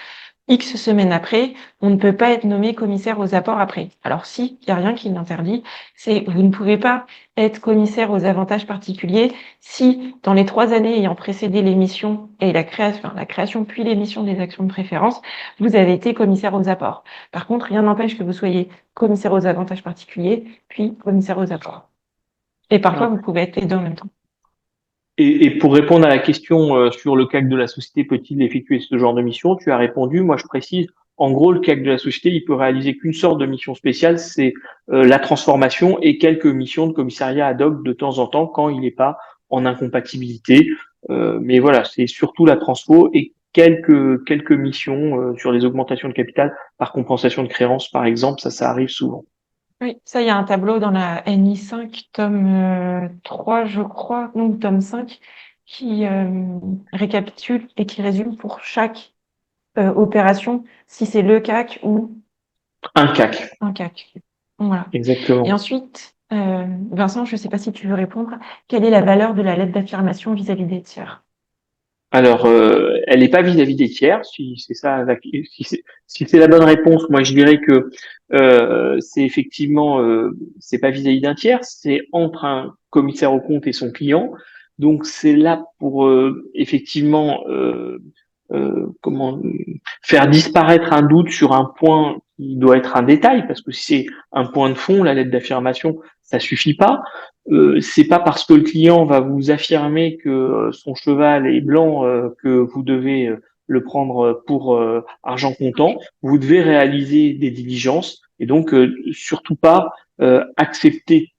X semaines après, on ne peut pas être nommé commissaire aux apports après. Alors si, il n'y a rien qui l'interdit, c'est vous ne pouvez pas être commissaire aux avantages particuliers si, dans les 3 années ayant précédé l'émission et la création puis l'émission des actions de préférence, vous avez été commissaire aux apports. Par contre, rien n'empêche que vous soyez commissaire aux avantages particuliers, puis commissaire aux apports. Et parfois, vous pouvez être les deux en même temps. Et pour répondre à la question sur le CAC de la société peut-il effectuer ce genre de mission, tu as répondu. Moi, je précise, en gros, le CAC de la société, il peut réaliser qu'une sorte de mission spéciale, c'est la transformation et quelques missions de commissariat ad hoc de temps en temps quand il n'est pas en incompatibilité. Mais voilà, c'est surtout la transfo. Et quelques missions sur les augmentations de capital par compensation de créances, par exemple, ça arrive souvent. Oui, ça, il y a un tableau dans la NI 5, tome 3, je crois, non, tome 5, qui récapitule et qui résume pour chaque opération si c'est le CAC ou Un CAC, un CAC. Voilà. Et exactement. ensuite, Vincent, je ne sais pas si tu veux répondre, quelle est la valeur de la lettre d'affirmation vis-à-vis des tiers? Alors, elle n'est pas vis-à-vis des tiers, si c'est ça, si c'est la bonne réponse. Moi, je dirais que c'est effectivement, c'est pas vis-à-vis d'un tiers, c'est entre un commissaire aux comptes et son client. Donc, c'est là pour effectivement, comment faire disparaître un doute sur un point qui doit être un détail, parce que si c'est un point de fond, la lettre d'affirmation, ça suffit pas. C'est pas parce que le client va vous affirmer que son cheval est blanc que vous devez le prendre pour argent comptant. Vous devez réaliser des diligences et donc surtout pas accepter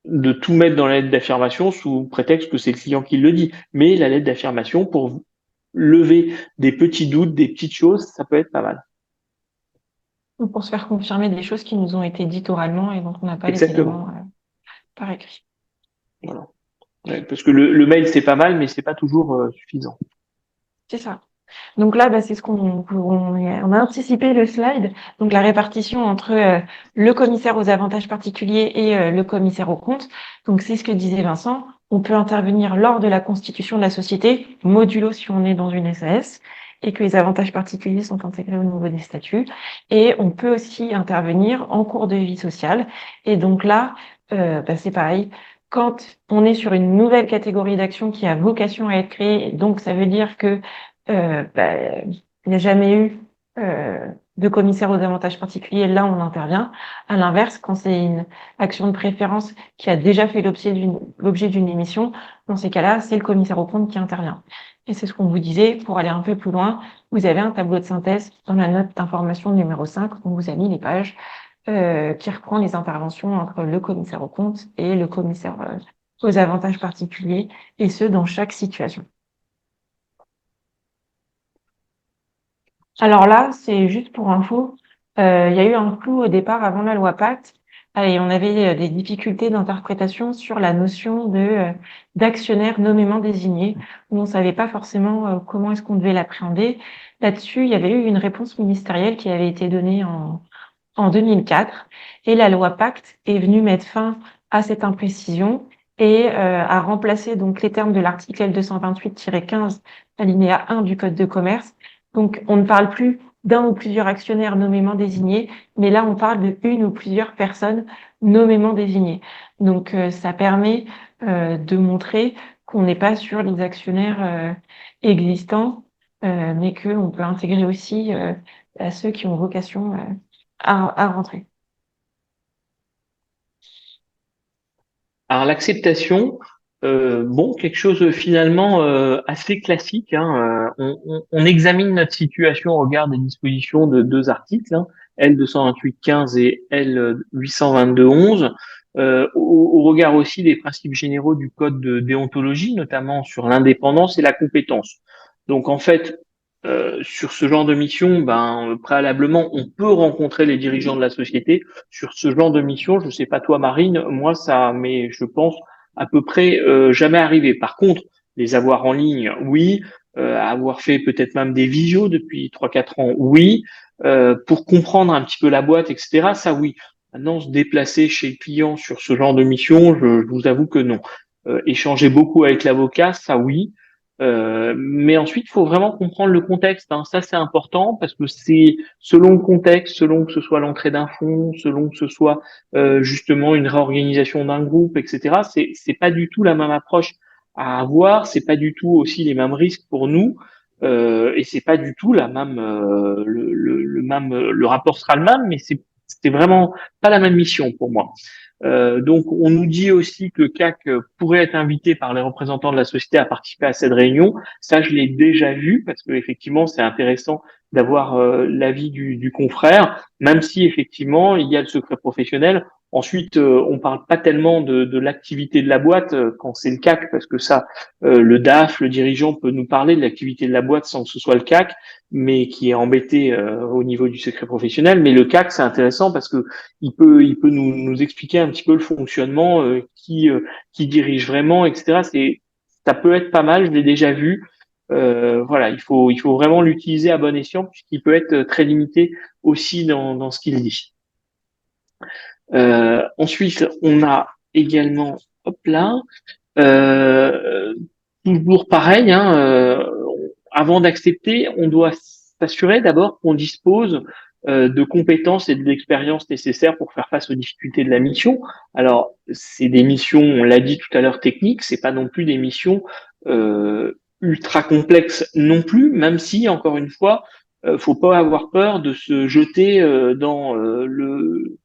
de tout mettre dans la lettre d'affirmation sous prétexte que c'est le client qui le dit. Mais la lettre d'affirmation pour lever des petits doutes, des petites choses, ça peut être pas mal. Ou pour se faire confirmer des choses qui nous ont été dites oralement et dont on n'a pas les Exactement. éléments par écrit. Voilà. Ouais, parce que le mail c'est pas mal, mais c'est pas toujours suffisant. C'est ça. Donc là, bah, c'est ce on a anticipé le slide. Donc la répartition entre le commissaire aux avantages particuliers et le commissaire aux comptes. Donc c'est ce que disait Vincent. On peut intervenir lors de la constitution de la société, modulo si on est dans une SAS, et que les avantages particuliers sont intégrés au niveau des statuts. Et on peut aussi intervenir en cours de vie sociale. Et donc là, bah, c'est pareil. Quand on est sur une nouvelle catégorie d'action qui a vocation à être créée, donc ça veut dire que bah, il n'y a jamais eu de commissaire aux avantages particuliers, là on intervient. À l'inverse, quand c'est une action de préférence qui a déjà fait l'objet d'une émission, dans ces cas-là, c'est le commissaire aux comptes qui intervient. Et c'est ce qu'on vous disait, pour aller un peu plus loin, vous avez un tableau de synthèse dans la note d'information numéro 5, on vous a mis les pages qui reprend les interventions entre le commissaire aux comptes et le commissaire aux avantages particuliers, et ce, dans chaque situation. Alors là, c'est juste pour info, il y a eu un flou au départ avant la loi Pacte et on avait des difficultés d'interprétation sur la notion d'actionnaire nommément désigné, où on savait pas forcément comment est-ce qu'on devait l'appréhender. Là-dessus, il y avait eu une réponse ministérielle qui avait été donnée en 2004 et la loi Pacte est venue mettre fin à cette imprécision et a remplacé donc les termes de l'article L228-15 alinéa 1 du Code de commerce. Donc, on ne parle plus d'un ou plusieurs actionnaires nommément désignés, mais là, on parle de une ou plusieurs personnes nommément désignées. Donc, ça permet de montrer qu'on n'est pas sur les actionnaires existants, mais qu'on peut intégrer aussi à ceux qui ont vocation à rentrer. Alors l'acceptation, bon, quelque chose finalement assez classique. Hein, on examine notre situation au regard des dispositions de deux articles, hein, L228-15 et L822-11, au regard aussi des principes généraux du code de déontologie, notamment sur l'indépendance et la compétence. Donc en fait, sur ce genre de mission, ben préalablement, on peut rencontrer les dirigeants de la société. Sur ce genre de mission, je sais pas toi, Marine, moi ça m'est, je pense, à peu près jamais arrivé. Par contre, les avoir en ligne, oui. Avoir fait peut-être même des visios depuis 3-4 ans, oui. Pour comprendre un petit peu la boîte, etc. Ça, oui. Maintenant, se déplacer chez le client sur ce genre de mission, je vous avoue que non. Échanger beaucoup avec l'avocat, ça, oui. Mais ensuite, il faut vraiment comprendre le contexte. Hein. Ça, c'est important parce que c'est selon le contexte, selon que ce soit l'entrée d'un fonds, selon que ce soit justement une réorganisation d'un groupe, etc. C'est pas du tout la même approche à avoir. C'est pas du tout aussi les mêmes risques pour nous. Et c'est pas du tout la même le même le rapport sera le même, mais c'est vraiment pas la même mission pour moi. Donc, on nous dit aussi que le CAC pourrait être invité par les représentants de la société à participer à cette réunion. Ça, je l'ai déjà vu parce que effectivement, c'est intéressant d'avoir l'avis du confrère, même si effectivement il y a le secret professionnel. Ensuite, on parle pas tellement de l'activité de la boîte quand c'est le CAC, parce que ça, le DAF, le dirigeant peut nous parler de l'activité de la boîte sans que ce soit le CAC, mais qui est embêté au niveau du secret professionnel. Mais le CAC, c'est intéressant parce que il peut nous expliquer un petit peu le fonctionnement, qui dirige vraiment, etc. Ça peut être pas mal, je l'ai déjà vu. Voilà, il faut vraiment l'utiliser à bon escient puisqu'il peut être très limité aussi dans ce qu'il dit. Ensuite, on a également, hop là, euh, toujours pareil, hein, avant d'accepter, on doit s'assurer d'abord qu'on dispose de compétences et de l'expérience nécessaires pour faire face aux difficultés de la mission. Alors, c'est des missions, on l'a dit tout à l'heure, techniques, c'est pas non plus des missions ultra complexes non plus, même si, encore une fois, faut pas avoir peur de se jeter dans le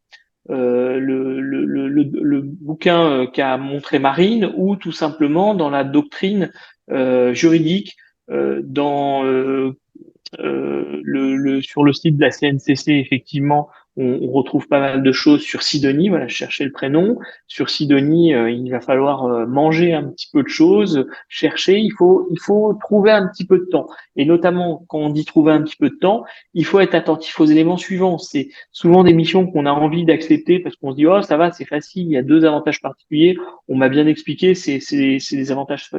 bouquin qu'a montré Marine ou tout simplement dans la doctrine juridique dans sur le site de la CNCC, effectivement, on retrouve pas mal de choses sur Sidonie. Voilà, je cherchais le prénom. Sur Sidonie, il va falloir manger un petit peu de choses, chercher. Il faut trouver un petit peu de temps. Et notamment, quand on dit trouver un petit peu de temps, il faut être attentif aux éléments suivants. C'est souvent des missions qu'on a envie d'accepter parce qu'on se dit, oh, ça va, c'est facile. Il y a deux avantages particuliers. On m'a bien expliqué, c'est des avantages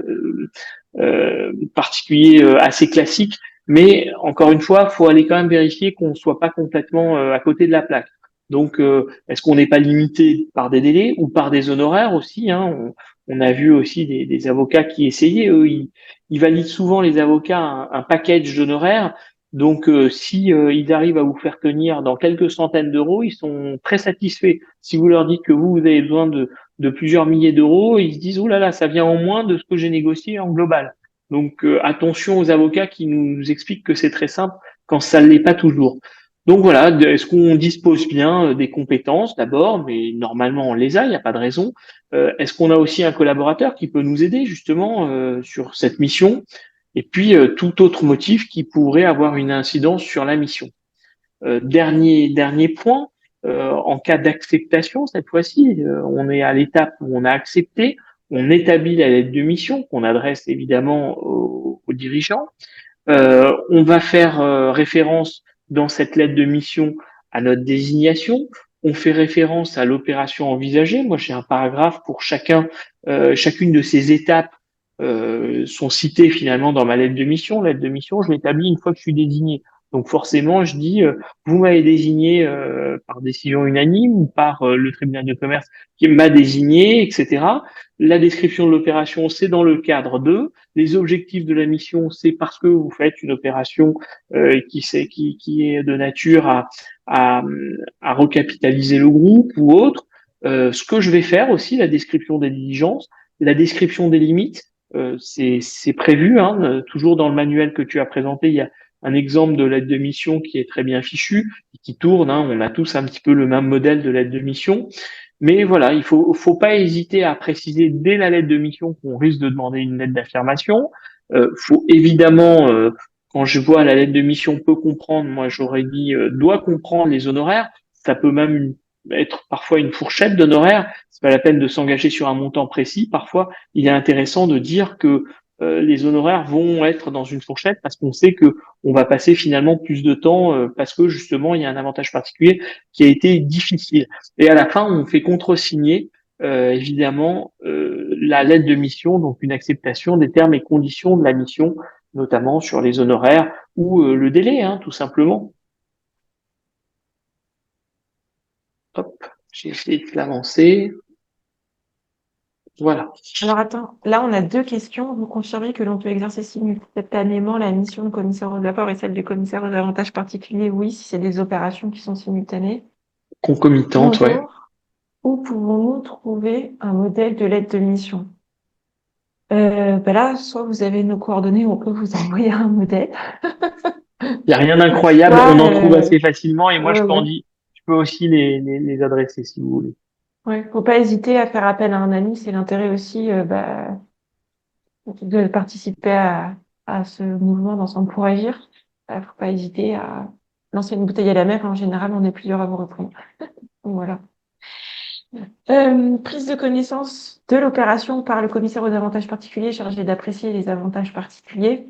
particuliers assez classiques. Mais encore une fois, faut aller quand même vérifier qu'on ne soit pas complètement à côté de la plaque. Donc, est-ce qu'on n'est pas limité par des délais ou par des honoraires aussi, hein? On a vu aussi des avocats qui essayaient, eux, ils valident souvent les avocats un package d'honoraires. Donc, si ils arrivent à vous faire tenir dans quelques centaines d'euros, ils sont très satisfaits. Si vous leur dites que vous avez besoin de plusieurs milliers d'euros, ils se disent, oh là là, ça vient en moins de ce que j'ai négocié en global. Donc attention aux avocats qui nous expliquent que c'est très simple quand ça ne l'est pas toujours. Donc voilà, est-ce qu'on dispose bien des compétences d'abord, mais normalement on les a, il n'y a pas de raison. Est-ce qu'on a aussi un collaborateur qui peut nous aider justement sur cette mission? Et puis tout autre motif qui pourrait avoir une incidence sur la mission. Dernier point, en cas d'acceptation, cette fois-ci, on est à l'étape où on a accepté, on établit la lettre de mission qu'on adresse évidemment aux dirigeants. On va faire référence dans cette lettre de mission à notre désignation. On fait référence à l'opération envisagée. Moi, j'ai un paragraphe pour chacune de ces étapes sont citées finalement dans ma lettre de mission. Lettre de mission, je l'établis une fois que je suis désigné. Donc forcément, je dis, vous m'avez désigné par décision unanime ou par le tribunal de commerce qui m'a désigné, etc. La description de l'opération, c'est dans le cadre de. Les objectifs de la mission, c'est parce que vous faites une opération qui est de nature à, à recapitaliser le groupe ou autre. Ce que je vais faire aussi, la description des diligences, la description des limites, c'est prévu, hein, toujours dans le manuel que tu as présenté, il y a un exemple de lettre de mission qui est très bien fichu, qui tourne, hein, on a tous un petit peu le même modèle de lettre de mission. Mais voilà, faut pas hésiter à préciser dès la lettre de mission qu'on risque de demander une lettre d'affirmation. Faut évidemment, quand je vois la lettre de mission peut comprendre, moi j'aurais dit doit comprendre les honoraires. Ça peut même être parfois une fourchette d'honoraires. C'est pas la peine de s'engager sur un montant précis. Parfois, il est intéressant de dire que les honoraires vont être dans une fourchette parce qu'on sait que on va passer finalement plus de temps parce que justement il y a un avantage particulier qui a été difficile. Et à la fin, on fait contresigner évidemment la lettre de mission, donc une acceptation des termes et conditions de la mission, notamment sur les honoraires ou le délai, hein, tout simplement. Hop, j'ai essayé de l'avancer. Voilà. Alors attends, là on a deux questions. Vous confirmez que l'on peut exercer simultanément la mission de commissaire aux apports et celle de commissaire aux avantages particuliers? Oui, si c'est des opérations qui sont simultanées. Concomitante, ouais. Bonjour. Où pouvons-nous trouver un modèle de lettre de mission? Là, soit vous avez nos coordonnées, on peut vous envoyer un modèle. Il n'y a rien d'incroyable, Soit, on en trouve assez facilement et moi ouais, ouais. je peux aussi les adresser si vous voulez. Ouais, faut pas hésiter à faire appel à un ami. C'est l'intérêt aussi de participer à ce mouvement d'ensemble pour agir. Faut pas hésiter à lancer une bouteille à la mer. En général, on est plusieurs à vous répondre. Donc, voilà. Prise de connaissance de l'opération par le commissaire aux avantages particuliers chargé d'apprécier les avantages particuliers.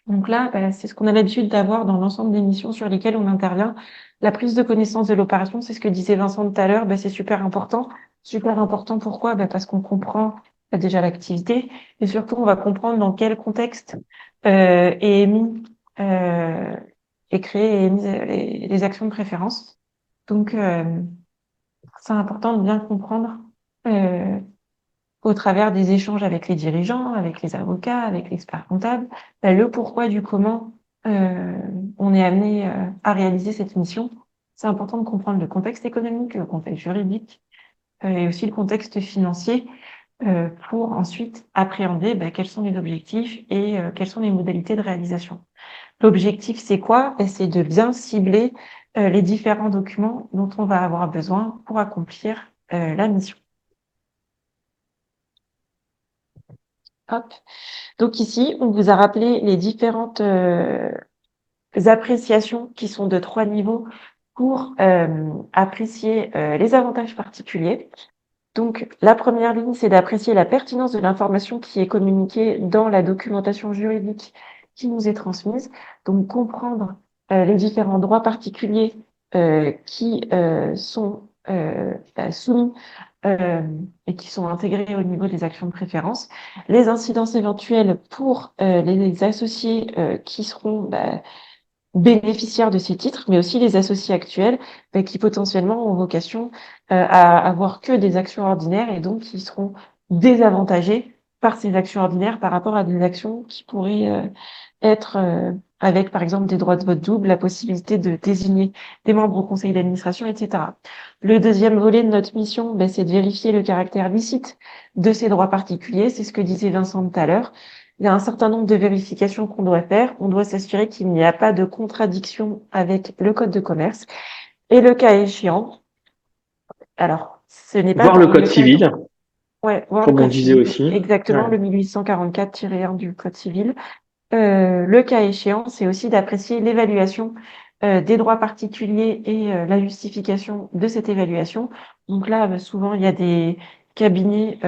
Donc là, c'est ce qu'on a l'habitude d'avoir dans l'ensemble des missions sur lesquelles on intervient. La prise de connaissance de l'opération, c'est ce que disait Vincent tout à l'heure, c'est super important. Super important, pourquoi? Parce qu'on comprend déjà l'activité et surtout, on va comprendre dans quel contexte est émis, est créé et émis les actions de préférence. Donc, c'est important de bien comprendre euh, au travers des échanges avec les dirigeants, avec les avocats, avec l'expert comptable, le pourquoi du comment on est amené à réaliser cette mission. C'est important de comprendre le contexte économique, le contexte juridique et aussi le contexte financier pour ensuite appréhender quels sont les objectifs et quelles sont les modalités de réalisation. L'objectif, c'est quoi? C'est de bien cibler les différents documents dont on va avoir besoin pour accomplir la mission. Hop. Donc ici, on vous a rappelé les différentes appréciations qui sont de 3 niveaux pour apprécier les avantages particuliers. Donc la première ligne, c'est d'apprécier la pertinence de l'information qui est communiquée dans la documentation juridique qui nous est transmise. Donc comprendre les différents droits particuliers qui sont soumis et qui sont intégrés au niveau des actions de préférence, les incidences éventuelles pour les associés qui seront bénéficiaires de ces titres, mais aussi les associés actuels qui potentiellement ont vocation à avoir que des actions ordinaires et donc qui seront désavantagés par ces actions ordinaires par rapport à des actions qui pourraient être avec, par exemple, des droits de vote double, la possibilité de désigner des membres au conseil d'administration, etc. Le deuxième volet de notre mission, c'est de vérifier le caractère licite de ces droits particuliers. C'est ce que disait Vincent tout à l'heure. Il y a un certain nombre de vérifications qu'on doit faire. On doit s'assurer qu'il n'y a pas de contradiction avec le code de commerce. Et le cas échéant, alors, ce n'est pas Voir le dans code le cas... civil, Ouais, voir le comme on code disait civil, aussi. exactement, Ouais. le 1844-1 du code civil. Le cas échéant, c'est aussi d'apprécier l'évaluation des droits particuliers et la justification de cette évaluation. Donc là, souvent, il y a des cabinets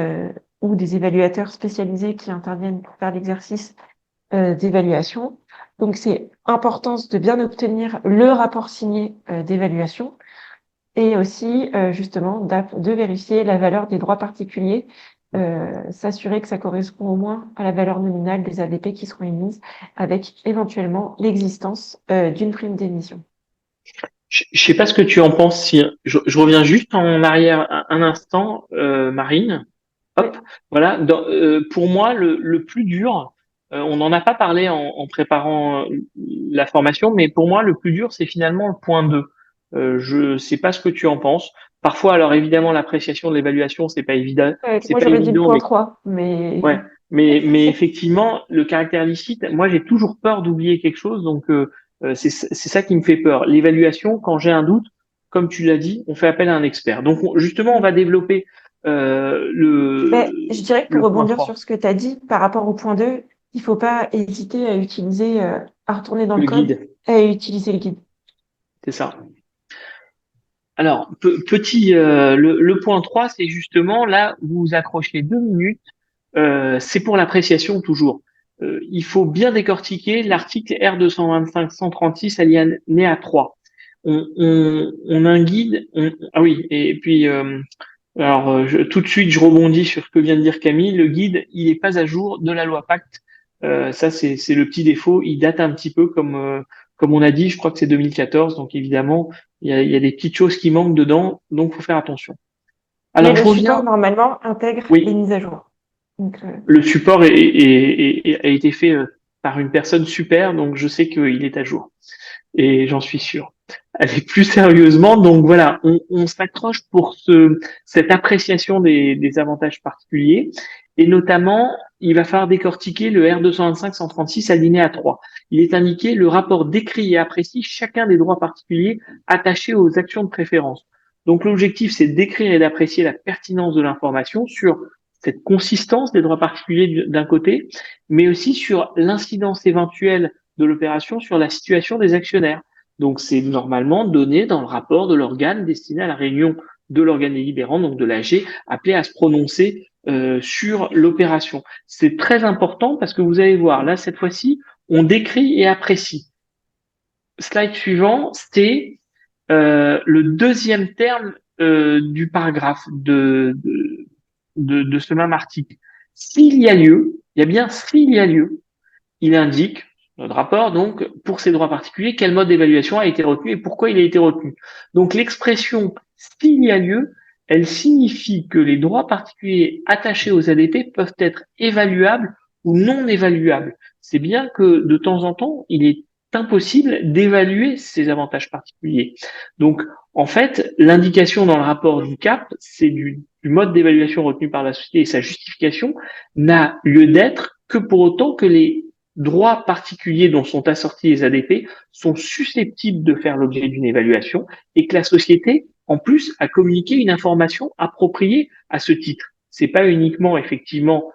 ou des évaluateurs spécialisés qui interviennent pour faire l'exercice d'évaluation. Donc, c'est important de bien obtenir le rapport signé d'évaluation et aussi, justement, de vérifier la valeur des droits particuliers, s'assurer que ça correspond au moins à la valeur nominale des ADP qui seront émises, avec éventuellement l'existence d'une prime d'émission. Je sais pas ce que tu en penses. Si je reviens juste en arrière un instant, Marine. Oui, Hop, voilà. Pour moi, le plus dur, on n'en a pas parlé en préparant la formation, mais pour moi, le plus dur, c'est finalement le point 2. Je sais pas ce que tu en penses. Parfois, alors évidemment, l'appréciation de l'évaluation, c'est moi pas j'aurais dit le évident, point mais 3, mais ouais. Mais effectivement, le caractère licite, moi, j'ai toujours peur d'oublier quelque chose, donc c'est ça qui me fait peur. L'évaluation, quand j'ai un doute, comme tu l'as dit, on fait appel à un expert. Donc justement, on va développer je dirais que pour le point rebondir 3, sur ce que tu as dit par rapport au point 2, il faut pas hésiter à utiliser, à retourner dans le le code guide, et à utiliser le guide. c'est ça. Alors, le point 3, c'est justement là, vous accrochez 2 minutes, c'est pour l'appréciation toujours. Il faut bien décortiquer l'article R225-136 alinéa 3. On a un guide, ah oui, et puis tout de suite, je rebondis sur ce que vient de dire Camille. Le guide, il n'est pas à jour de la loi Pacte. Ça, c'est le petit défaut. Il date un petit peu comme on a dit. Je crois que c'est 2014. Donc évidemment, il y a des petites choses qui manquent dedans. Donc, faut faire attention. Mais Alors, je le support, reviens. normalement, intègre les Oui, mises à jour. Donc, le support a été fait par une personne super. Donc, je sais qu'il est à jour. Et j'en suis sûr. Allez, plus sérieusement, donc voilà, on s'accroche pour cette appréciation des avantages particuliers, et notamment, il va falloir décortiquer le R225-136 alinéa 3. Il est indiqué, le rapport décrit et apprécie chacun des droits particuliers attachés aux actions de préférence. Donc l'objectif, c'est de décrire et d'apprécier la pertinence de l'information sur cette consistance des droits particuliers d'un côté, mais aussi sur l'incidence éventuelle de l'opération sur la situation des actionnaires. Donc, c'est normalement donné dans le rapport de l'organe destiné à la réunion de l'organe délibérant, donc de l'AG, appelé à se prononcer sur l'opération. C'est très important parce que vous allez voir, là, cette fois-ci, on décrit et apprécie. Slide suivant, c'est le deuxième terme du paragraphe de ce même article. S'il y a lieu, il y a bien s'il y a lieu, il indique, notre rapport, donc, pour ces droits particuliers, quel mode d'évaluation a été retenu et pourquoi il a été retenu. Donc, l'expression s'il y a lieu, elle signifie que les droits particuliers attachés aux ADP peuvent être évaluables ou non évaluables. C'est bien que de temps en temps, il est impossible d'évaluer ces avantages particuliers. Donc, en fait, l'indication dans le rapport du CAP, c'est du mode d'évaluation retenu par la société et sa justification n'a lieu d'être que pour autant que les droits particuliers dont sont assortis les ADP sont susceptibles de faire l'objet d'une évaluation et que la société, en plus, a communiqué une information appropriée à ce titre. C'est pas uniquement, effectivement,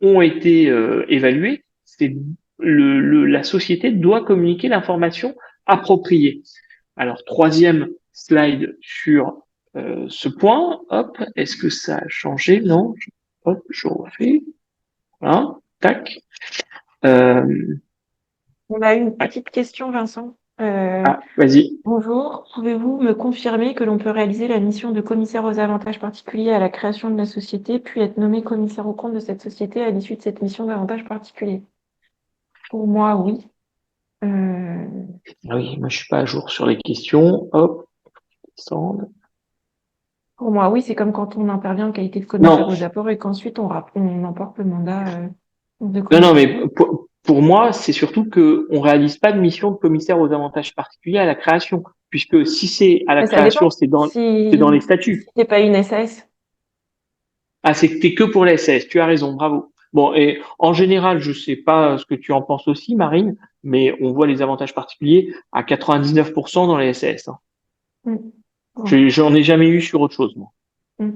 ont été évalués, c'est la société doit communiquer l'information appropriée. Alors, troisième slide sur ce point. Hop, est-ce que ça a changé? Non. Hop, je refais. Voilà. Tac. On a une petite question, Vincent. Vas-y. Bonjour, pouvez-vous me confirmer que l'on peut réaliser la mission de commissaire aux avantages particuliers à la création de la société, puis être nommé commissaire aux comptes de cette société à l'issue de cette mission d'avantages particuliers? Pour moi, oui. Oui, moi je suis pas à jour sur les questions. Hop, descendre. Pour moi, oui, c'est comme quand on intervient en qualité de commissaire Non, aux apports et qu'ensuite on emporte le mandat de non, commissaire. mais pour moi, c'est surtout que on réalise pas de mission de commissaire aux avantages particuliers à la création, puisque si c'est à la Mais ça création, dépend. c'est dans les Si statuts. c'est pas une SAS. Ah, c'était que pour les SS. Tu as raison, bravo. Bon, et en général, je sais pas ce que tu en penses aussi, Marine, mais on voit les avantages particuliers à 99% dans les SS. Hein. Mm. Bon. J'en ai jamais eu sur autre chose, moi. Mm.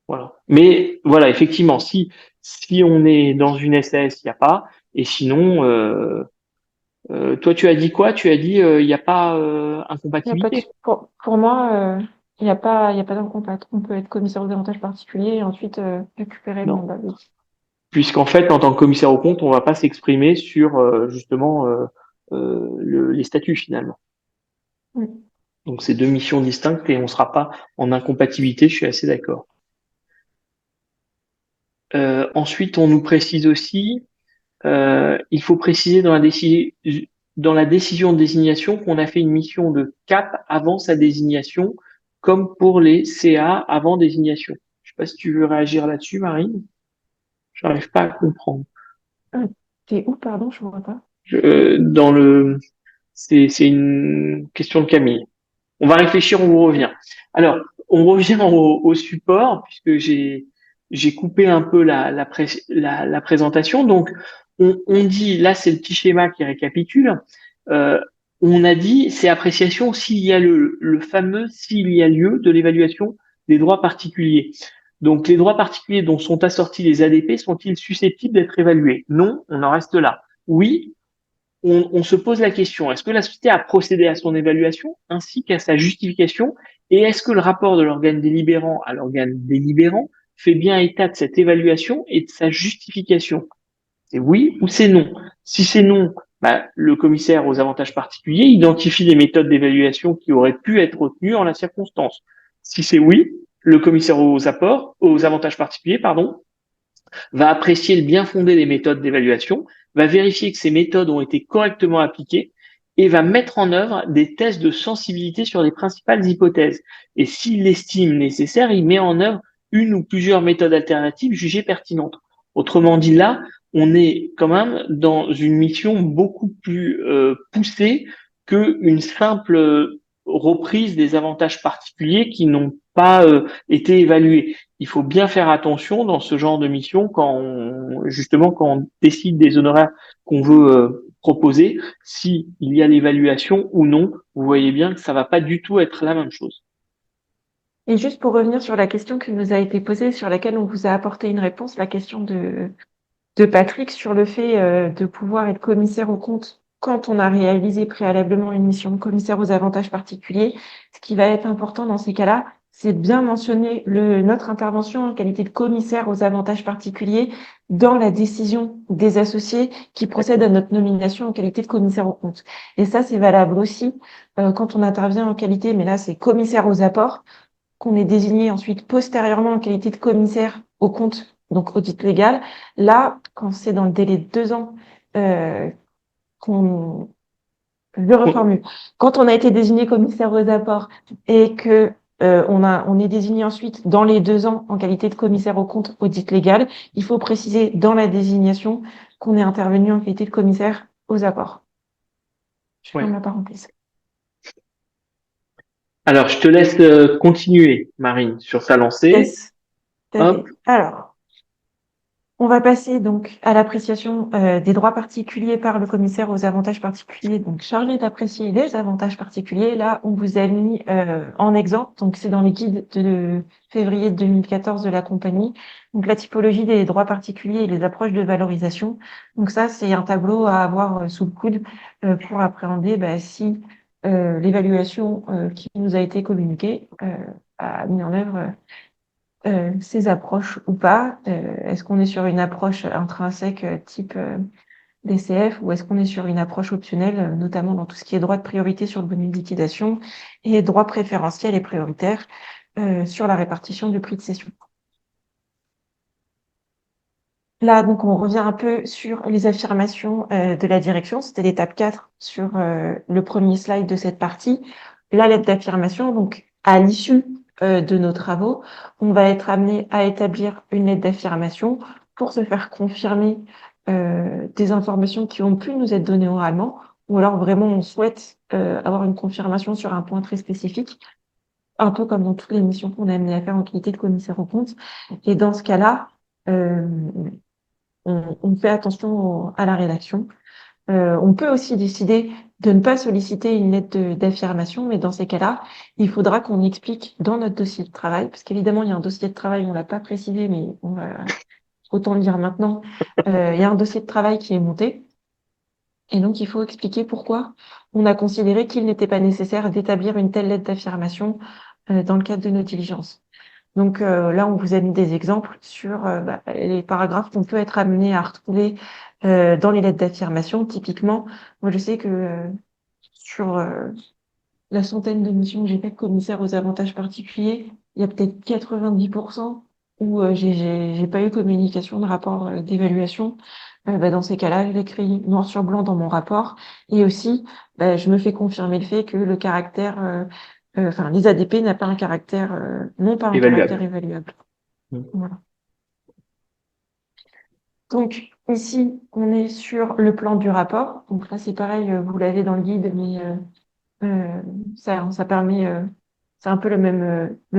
Voilà. Mais voilà, effectivement, si on est dans une SAS, il n'y a pas. Et sinon, toi, tu as dit quoi? Tu as dit il n'y a pas Y a pas de, incompatibilité. pour moi, il y a pas d'incompatibilité. On peut être commissaire aux avantages particuliers et ensuite récupérer le Non. mandat. Oui. Puisqu'en fait, en tant que commissaire au compte, on va pas s'exprimer sur justement les statuts finalement. Mm. Donc, c'est deux missions distinctes et on ne sera pas en incompatibilité. Je suis assez d'accord. Ensuite, on nous précise aussi, il faut préciser dans la décision de désignation qu'on a fait une mission de cap avant sa désignation, comme pour les CA avant désignation. Je sais pas si tu veux réagir là-dessus, Marine. J'arrive pas à comprendre. T'es où, pardon, je vois pas. Dans le, c'est une question de Camille. On va réfléchir, on vous revient. Alors, on revient au support, puisque j'ai coupé un peu la présentation. Donc, on dit, là, c'est le petit schéma qui récapitule. Euh, on a dit, c'est appréciation s'il y a le fameux s'il y a lieu de l'évaluation des droits particuliers. Donc, les droits particuliers dont sont assortis les ADP sont-ils susceptibles d'être évalués? Non, on en reste là. Oui, on se pose la question, est-ce que la société a procédé à son évaluation ainsi qu'à sa justification et est-ce que le rapport de l'organe délibérant à l'organe délibérant fait bien état de cette évaluation et de sa justification? C'est oui ou c'est non? Si c'est non, bah, le commissaire aux avantages particuliers identifie les méthodes d'évaluation qui auraient pu être retenues en la circonstance. Si c'est oui, le commissaire aux avantages particuliers, pardon, va apprécier le bien fondé des méthodes d'évaluation, va vérifier que ces méthodes ont été correctement appliquées et va mettre en œuvre des tests de sensibilité sur les principales hypothèses. Et s'il l'estime nécessaire, il met en œuvre une ou plusieurs méthodes alternatives jugées pertinentes. Autrement dit, là, on est quand même dans une mission beaucoup plus poussée qu'une simple reprise des avantages particuliers qui n'ont pas été évalués. Il faut bien faire attention dans ce genre de mission justement quand on décide des honoraires qu'on veut proposer, s'il y a l'évaluation ou non. Vous voyez bien que ça va pas du tout être la même chose. Et juste pour revenir sur la question qui nous a été posée, sur laquelle on vous a apporté une réponse, la question de Patrick sur le fait de pouvoir être commissaire aux comptes quand on a réalisé préalablement une mission de commissaire aux avantages particuliers. Ce qui va être important dans ces cas-là, c'est de bien mentionner notre intervention en qualité de commissaire aux avantages particuliers dans la décision des associés qui procèdent à notre nomination en qualité de commissaire aux comptes. Et ça, c'est valable aussi quand on intervient en qualité, mais là, c'est commissaire aux apports, qu'on est désigné ensuite postérieurement en qualité de commissaire aux comptes, donc audit légal. Là, quand c'est dans le délai de 2 ans, qu'on je reformule. Quand on a été désigné commissaire aux apports et que on est désigné ensuite dans les 2 ans en qualité de commissaire aux comptes audit légal, il faut préciser dans la désignation qu'on est intervenu en qualité de commissaire aux apports. Je ferme Ouais. la parenthèse. Alors, je te laisse continuer, Marine, sur sa lancée. Yes, tout à fait. Hop. Alors, on va passer donc à l'appréciation des droits particuliers par le commissaire aux avantages particuliers, donc chargé d'apprécier les avantages particuliers. Là, on vous a mis en exemple, donc c'est dans les guides de février 2014 de la compagnie, donc la typologie des droits particuliers et les approches de valorisation. Donc ça, c'est un tableau à avoir sous le coude pour appréhender si l'évaluation qui nous a été communiquée a mis en œuvre ces approches ou pas. Est-ce qu'on est sur une approche intrinsèque type DCF ou est-ce qu'on est sur une approche optionnelle, notamment dans tout ce qui est droit de priorité sur le bonus de liquidation et droit préférentiel et prioritaire sur la répartition du prix de cession. Là, donc, on revient un peu sur les affirmations de la direction. C'était l'étape 4 sur le premier slide de cette partie. La lettre d'affirmation, donc, à l'issue de nos travaux, on va être amené à établir une lettre d'affirmation pour se faire confirmer des informations qui ont pu nous être données oralement, ou alors vraiment on souhaite avoir une confirmation sur un point très spécifique, un peu comme dans toutes les missions qu'on est amené à faire en qualité de commissaire aux comptes. Et dans ce cas-là, euh, on fait attention à la rédaction. On peut aussi décider de ne pas solliciter une lettre d'affirmation, mais dans ces cas-là, il faudra qu'on explique dans notre dossier de travail, parce qu'évidemment, il y a un dossier de travail, on l'a pas précisé, mais on va autant le dire maintenant. Il y a un dossier de travail qui est monté, et donc il faut expliquer pourquoi on a considéré qu'il n'était pas nécessaire d'établir une telle lettre d'affirmation dans le cadre de nos diligences. Donc là, on vous a mis des exemples sur les paragraphes qu'on peut être amené à retrouver dans les lettres d'affirmation. Typiquement, moi je sais que sur la centaine de missions que j'ai faites commissaire aux avantages particuliers, il y a peut-être 90% où j'ai pas eu communication de rapport d'évaluation. Dans ces cas-là, je l'écris noir sur blanc dans mon rapport. Et aussi, je me fais confirmer le fait que le caractère les ADP n'a pas un caractère, n'ont pas un caractère Évaluable. évaluable. Mm. Voilà. Donc, ici, on est sur le plan du rapport. Donc là, c'est pareil, vous l'avez dans le guide, mais ça permet, c'est un peu le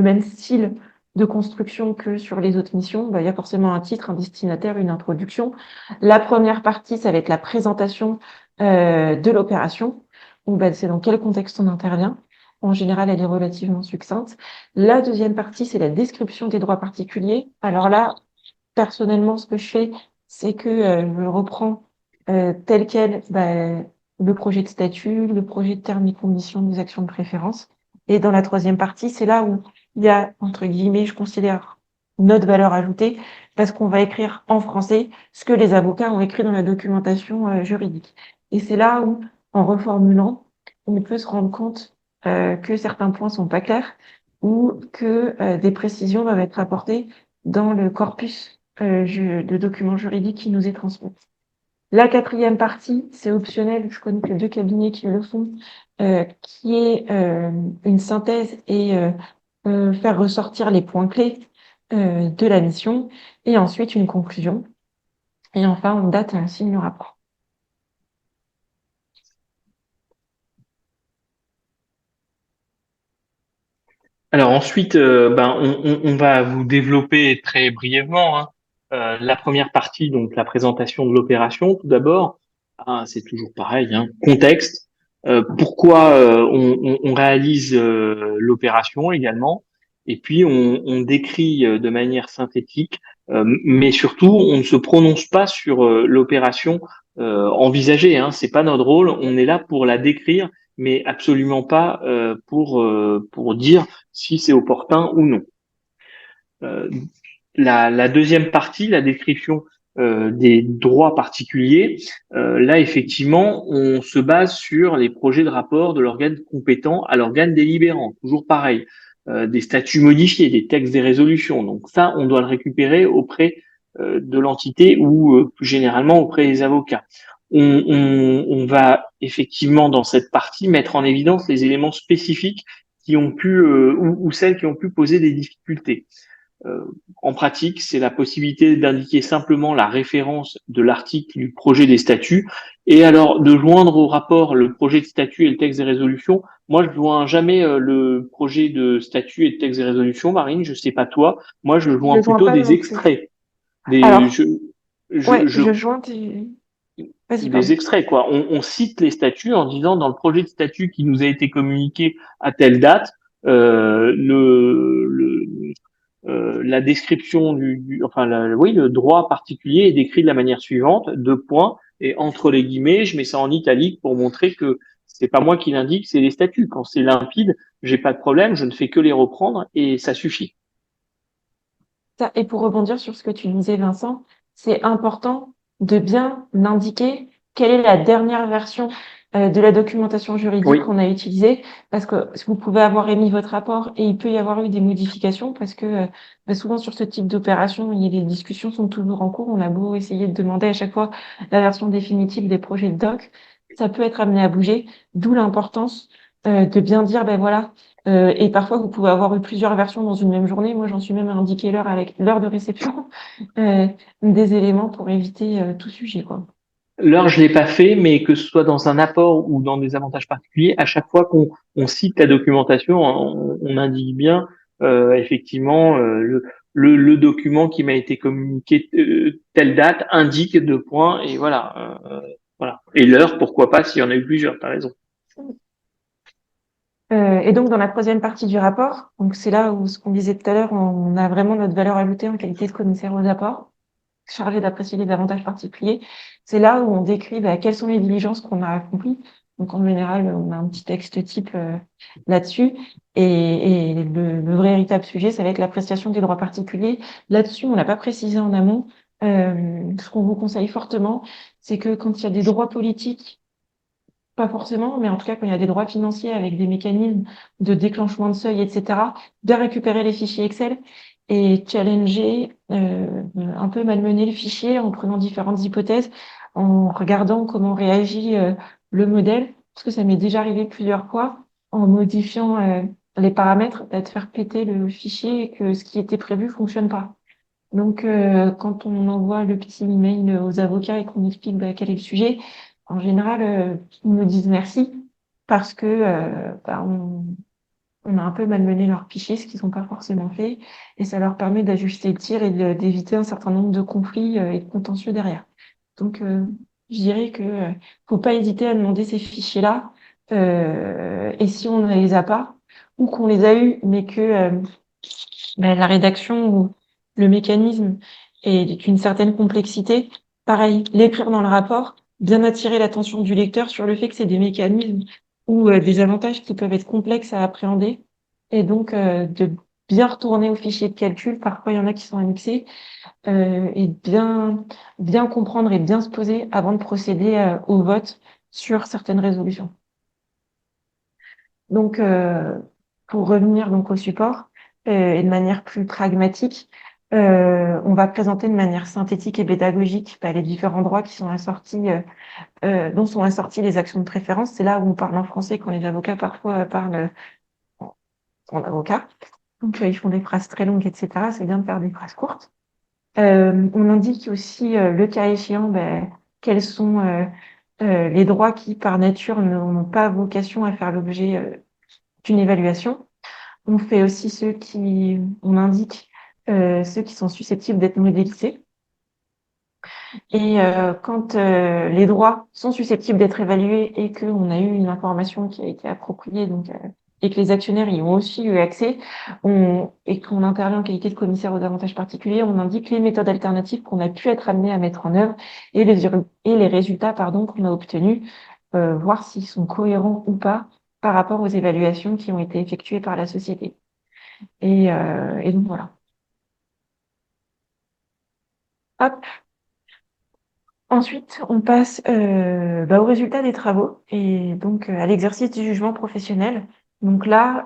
même style de construction que sur les autres missions. Il y a forcément un titre, un destinataire, une introduction. La première partie, ça va être la présentation de l'opération. Donc, c'est dans quel contexte on intervient. En général, elle est relativement succincte. La deuxième partie, c'est la description des droits particuliers. Alors là, personnellement, ce que je fais, c'est que je reprends tel quel le projet de statut, le projet de termes et conditions des actions de préférence. Et dans la troisième partie, c'est là où il y a, entre guillemets, je considère notre valeur ajoutée, parce qu'on va écrire en français ce que les avocats ont écrit dans la documentation juridique. Et c'est là où, en reformulant, on peut se rendre compte que certains points sont pas clairs ou que des précisions doivent être apportées dans le corpus de documents juridiques qui nous est transmis. La quatrième partie, c'est optionnel, je connais que 2 cabinets qui le font, qui est une synthèse et faire ressortir les points clés de la mission, et ensuite une conclusion. Et enfin, on date et on signe le rapport. Alors ensuite, on va vous développer très brièvement hein, la première partie, donc la présentation de l'opération. Tout d'abord, c'est toujours pareil, hein, contexte, pourquoi on réalise l'opération également, et puis on décrit de manière synthétique, mais surtout on ne se prononce pas sur l'opération envisagée. Hein, c'est pas notre rôle, on est là pour la décrire mais absolument pas pour dire si c'est opportun ou non. Euh, la deuxième partie, la description des droits particuliers, là effectivement, on se base sur les projets de rapport de l'organe compétent à l'organe délibérant. Toujours pareil, des statuts modifiés, des textes des résolutions. Donc ça, on doit le récupérer auprès de l'entité ou plus généralement auprès des avocats. On va effectivement dans cette partie mettre en évidence les éléments spécifiques qui ont pu ou celles qui ont pu poser des difficultés. Euh, En pratique, c'est la possibilité d'indiquer simplement la référence de l'article du projet des statuts et alors de joindre au rapport le projet de statut et le texte des résolutions. Moi, je ne joins jamais le projet de statut et le texte des résolutions, Marine, je sais pas toi. Moi, je Je joins le joins plutôt pas des non plus. extraits, des, Alors, je, ouais, je je joins des... Vas-y, des pardon. extraits, quoi. On cite les statuts en disant dans le projet de statut qui nous a été communiqué à telle date, la description enfin, oui, le droit particulier est décrit de la manière suivante, deux points, et entre les guillemets, je mets ça en italique pour montrer que c'est pas moi qui l'indique, c'est les statuts. Quand c'est limpide, j'ai pas de problème, je ne fais que les reprendre et ça suffit. Et pour rebondir sur ce que tu disais, Vincent, c'est important de bien indiquer quelle est la dernière version de la documentation juridique Oui, qu'on a utilisée, parce que vous pouvez avoir émis votre rapport et il peut y avoir eu des modifications, parce que souvent sur ce type d'opération, les discussions sont toujours en cours. On a beau essayer de demander à chaque fois la version définitive des projets de doc, ça peut être amené à bouger, d'où l'importance de bien dire, ben voilà, et parfois, vous pouvez avoir eu plusieurs versions dans une même journée. Moi, j'en suis même à indiquer l'heure avec l'heure de réception euh, des éléments pour éviter tout sujet, quoi. l'heure, je l'ai pas fait, mais que ce soit dans un apport ou dans des avantages particuliers, à chaque fois qu'on cite la documentation, on indique bien effectivement le document qui m'a été communiqué telle date indique deux points et voilà. Et l'heure, pourquoi pas s'il y en a eu plusieurs. T'as raison. Et donc, dans la troisième partie du rapport, donc c'est là où, ce qu'on disait tout à l'heure, on a vraiment notre valeur ajoutée en qualité de commissaire aux apports, chargé d'apprécier les avantages particuliers. C'est là où on décrit quelles sont les diligences qu'on a accomplies. Donc, en général, on a un petit texte type là-dessus. Et le vrai véritable sujet, ça va être l'appréciation des droits particuliers. Là-dessus, on l'a pas précisé en amont. Ce qu'on vous conseille fortement, c'est que quand il y a des droits politiques, pas forcément, mais en tout cas, quand il y a des droits financiers avec des mécanismes de déclenchement de seuil, etc., de récupérer les fichiers Excel et challenger, un peu malmener le fichier en prenant différentes hypothèses, en regardant comment réagit le modèle, parce que ça m'est déjà arrivé plusieurs fois, en modifiant les paramètres, de faire péter le fichier et que ce qui était prévu fonctionne pas. Donc, quand on envoie le petit email aux avocats et qu'on explique quel est le sujet, en général, ils nous disent merci parce que on a un peu malmené leur fichier, ce qu'ils n'ont pas forcément fait, et ça leur permet d'ajuster le tir et d'éviter un certain nombre de conflits et de contentieux derrière. Donc, je dirais que faut pas hésiter à demander ces fichiers-là, et si on ne les a pas, ou qu'on les a eus, mais que la rédaction ou le mécanisme est d'une certaine complexité. Pareil, l'écrire dans le rapport, bien attirer l'attention du lecteur sur le fait que c'est des mécanismes ou des avantages qui peuvent être complexes à appréhender. Et donc, de bien retourner au fichier de calcul. Parfois, il y en a qui sont annexés. Et bien comprendre et bien se poser avant de procéder au vote sur certaines résolutions. Donc, pour revenir donc au support et de manière plus pragmatique, on va présenter de manière synthétique et pédagogique les différents droits qui sont assortis, dont sont assortis les actions de préférence. C'est là où on parle en français quand les avocats parfois parlent en avocat. Donc, ils font des phrases très longues, etc. C'est bien de faire des phrases courtes. On indique aussi, le cas échéant, quels sont les droits qui, par nature, n'ont pas vocation à faire l'objet d'une évaluation. On fait aussi on indique ceux qui sont susceptibles d'être modélisés. Et quand les droits sont susceptibles d'être évalués et qu'on a eu une information qui a été appropriée, donc et que les actionnaires y ont aussi eu accès, et qu'on intervient en qualité de commissaire aux avantages particuliers, on indique les méthodes alternatives qu'on a pu être amené à mettre en œuvre et les résultats qu'on a obtenus voir s'ils sont cohérents ou pas par rapport aux évaluations qui ont été effectuées par la société. Et donc voilà. Hop. Ensuite, on passe au résultat des travaux et donc à l'exercice du jugement professionnel. Donc là,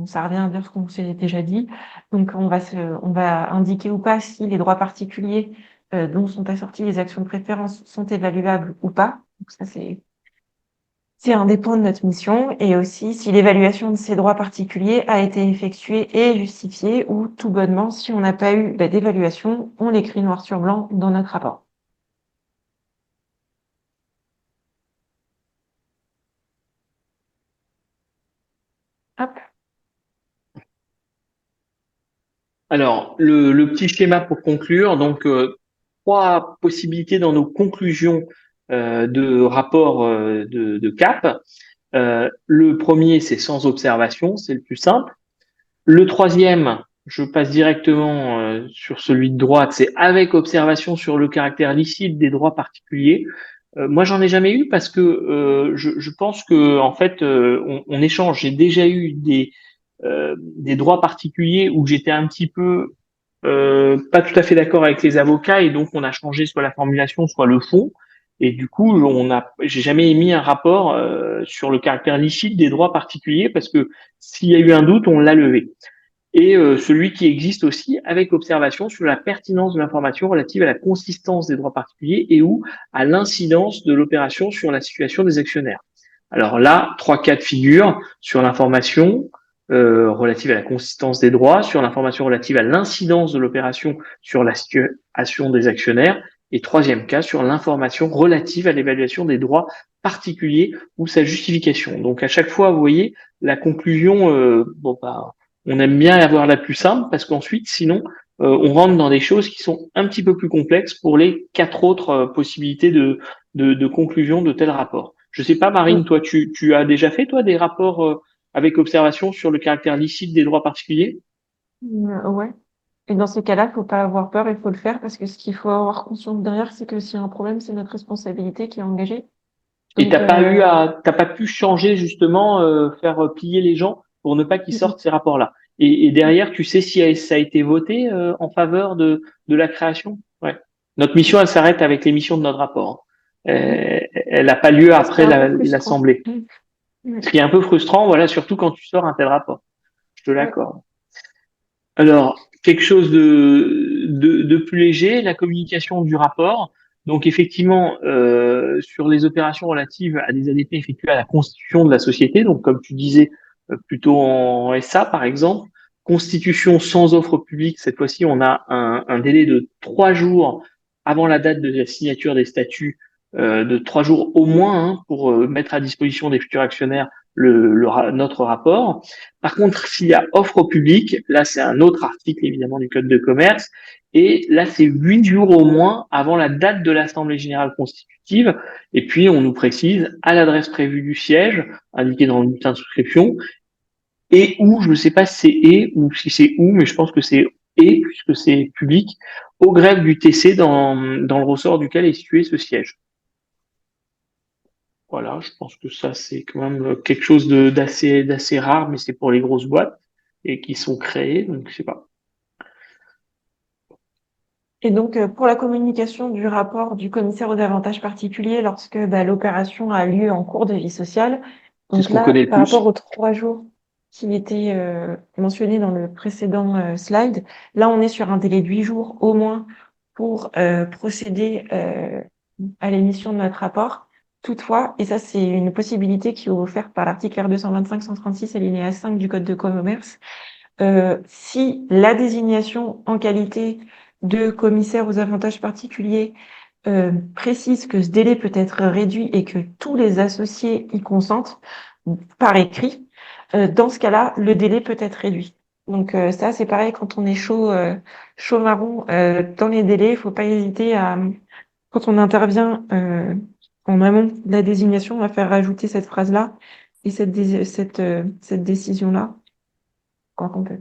ça revient à dire ce qu'on s'est déjà dit. Donc on va indiquer ou pas si les droits particuliers dont sont assorties les actions de préférence sont évaluables ou pas. Donc ça, c'est un des points de notre mission, et aussi si l'évaluation de ces droits particuliers a été effectuée et justifiée, ou tout bonnement, si on n'a pas eu d'évaluation, on l'écrit noir sur blanc dans notre rapport. Hop. Alors, le petit schéma pour conclure, donc trois possibilités dans nos conclusions de rapport de CAP. Le premier, c'est sans observation, c'est le plus simple. Le troisième, je passe directement sur celui de droite, c'est avec observation sur le caractère licite des droits particuliers. Moi, j'en ai jamais eu parce que je pense que en fait, on échange. J'ai déjà eu des droits particuliers où j'étais un petit peu pas tout à fait d'accord avec les avocats et donc on a changé soit la formulation, soit le fond. Et du coup, j'ai jamais émis un rapport sur le caractère licite des droits particuliers parce que s'il y a eu un doute, on l'a levé. Et celui qui existe aussi avec observation sur la pertinence de l'information relative à la consistance des droits particuliers et ou à l'incidence de l'opération sur la situation des actionnaires. Alors là, trois cas de figure sur l'information relative à la consistance des droits, sur l'information relative à l'incidence de l'opération sur la situation des actionnaires, et troisième cas sur l'information relative à l'évaluation des droits particuliers ou sa justification. Donc à chaque fois, vous voyez, la conclusion, on aime bien avoir la plus simple parce qu'ensuite, sinon, on rentre dans des choses qui sont un petit peu plus complexes pour les quatre autres possibilités de conclusion de tel rapport. Je sais pas, Marine, toi, tu as déjà fait, toi, des rapports avec observation sur le caractère licite des droits particuliers? Ouais. Et dans ces cas-là, faut pas avoir peur, il faut le faire, parce que ce qu'il faut avoir conscience derrière, c'est que s'il y a un problème, c'est notre responsabilité qui est engagée. Et Donc, t'as pas pu changer justement, faire plier les gens pour ne pas qu'ils mm, sortent ces rapports-là. Et derrière, tu sais si ça a été voté en faveur de la création? Ouais. Notre mission, elle s'arrête avec l'émission de notre rapport. Elle n'a pas lieu ce qui est après un peu frustrant. l'Assemblée. Mm. Ce qui est un peu frustrant, voilà, surtout quand tu sors un tel rapport. Je te Ouais. l'accorde. Alors, quelque chose de plus léger, la communication du rapport. Donc, effectivement, sur les opérations relatives à des ADP effectuées à la constitution de la société, donc comme tu disais, plutôt en SA par exemple, constitution sans offre publique, cette fois-ci, on a un délai de 3 jours avant la date de la signature des statuts, de 3 jours au moins, hein, pour mettre à disposition des futurs actionnaires notre rapport. Par contre, s'il y a offre au public, là, c'est un autre article, évidemment, du Code de commerce. Et là, c'est 8 jours au moins avant la date de l'Assemblée générale constitutive. Et puis, on nous précise à l'adresse prévue du siège, indiquée dans le bulletin de souscription, et où, je ne sais pas si c'est et ou si c'est où, mais je pense que c'est et, puisque c'est public, au greffe du TC dans le ressort duquel est situé ce siège. Voilà, je pense que ça, c'est quand même quelque chose d'assez rare, mais c'est pour les grosses boîtes et qui sont créées, donc je sais pas. Et donc, pour la communication du rapport du commissaire aux avantages particuliers lorsque l'opération a lieu en cours de vie sociale, C'est ce donc qu'on là, connaît le par rapport plus. aux 3 jours qui étaient mentionnés dans le précédent slide, là, on est sur un délai de 8 jours au moins pour procéder à l'émission de notre rapport. Toutefois, et ça, c'est une possibilité qui est offerte par l'article R225-136 alinéa 5 du Code de commerce, si la désignation en qualité de commissaire aux avantages particuliers précise que ce délai peut être réduit et que tous les associés y consentent par écrit, dans ce cas-là, le délai peut être réduit. Donc ça, c'est pareil quand on est chaud marron dans les délais, il faut pas hésiter à, quand on intervient en amont de la désignation, à faire rajouter cette phrase-là et cette décision-là quand on peut.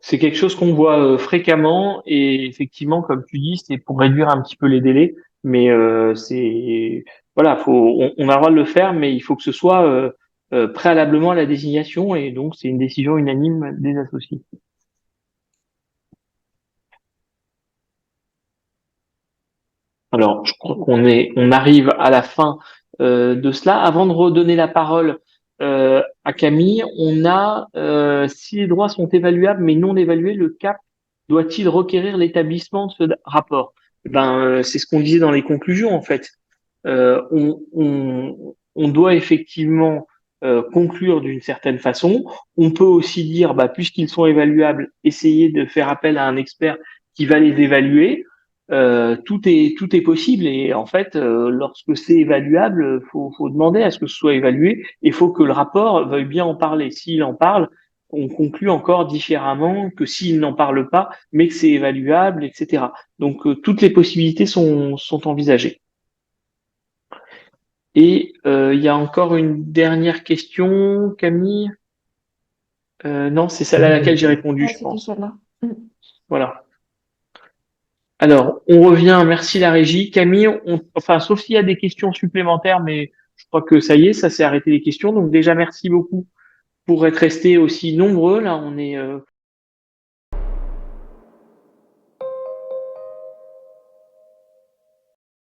C'est quelque chose qu'on voit fréquemment et effectivement, comme tu dis, c'est pour réduire un petit peu les délais, mais voilà, on a le droit de le faire, mais il faut que ce soit préalablement à la désignation, et donc c'est une décision unanime des associés. Alors, je crois on arrive à la fin de cela. Avant de redonner la parole à Camille, on a si les droits sont évaluables mais non évalués, le CAP doit-il requérir l'établissement de ce rapport? C'est ce qu'on disait dans les conclusions en fait. On doit effectivement conclure d'une certaine façon. On peut aussi dire, puisqu'ils sont évaluables, essayer de faire appel à un expert qui va les évaluer. Tout est possible, et en fait, lorsque c'est évaluable, faut demander à ce que ce soit évalué, et faut que le rapport veuille bien en parler. S'il en parle, on conclut encore différemment que s'il n'en parle pas, mais que c'est évaluable, etc. Donc toutes les possibilités sont envisagées. Et il y a encore une dernière question, Camille. Non, c'est celle à laquelle j'ai répondu, Ouais, je c'était pense. celle-là. Voilà. Alors, on revient, merci la régie. Camille, enfin, sauf s'il y a des questions supplémentaires, mais je crois que ça y est, ça s'est arrêté les questions. Donc déjà, merci beaucoup pour être restés aussi nombreux. Là, on est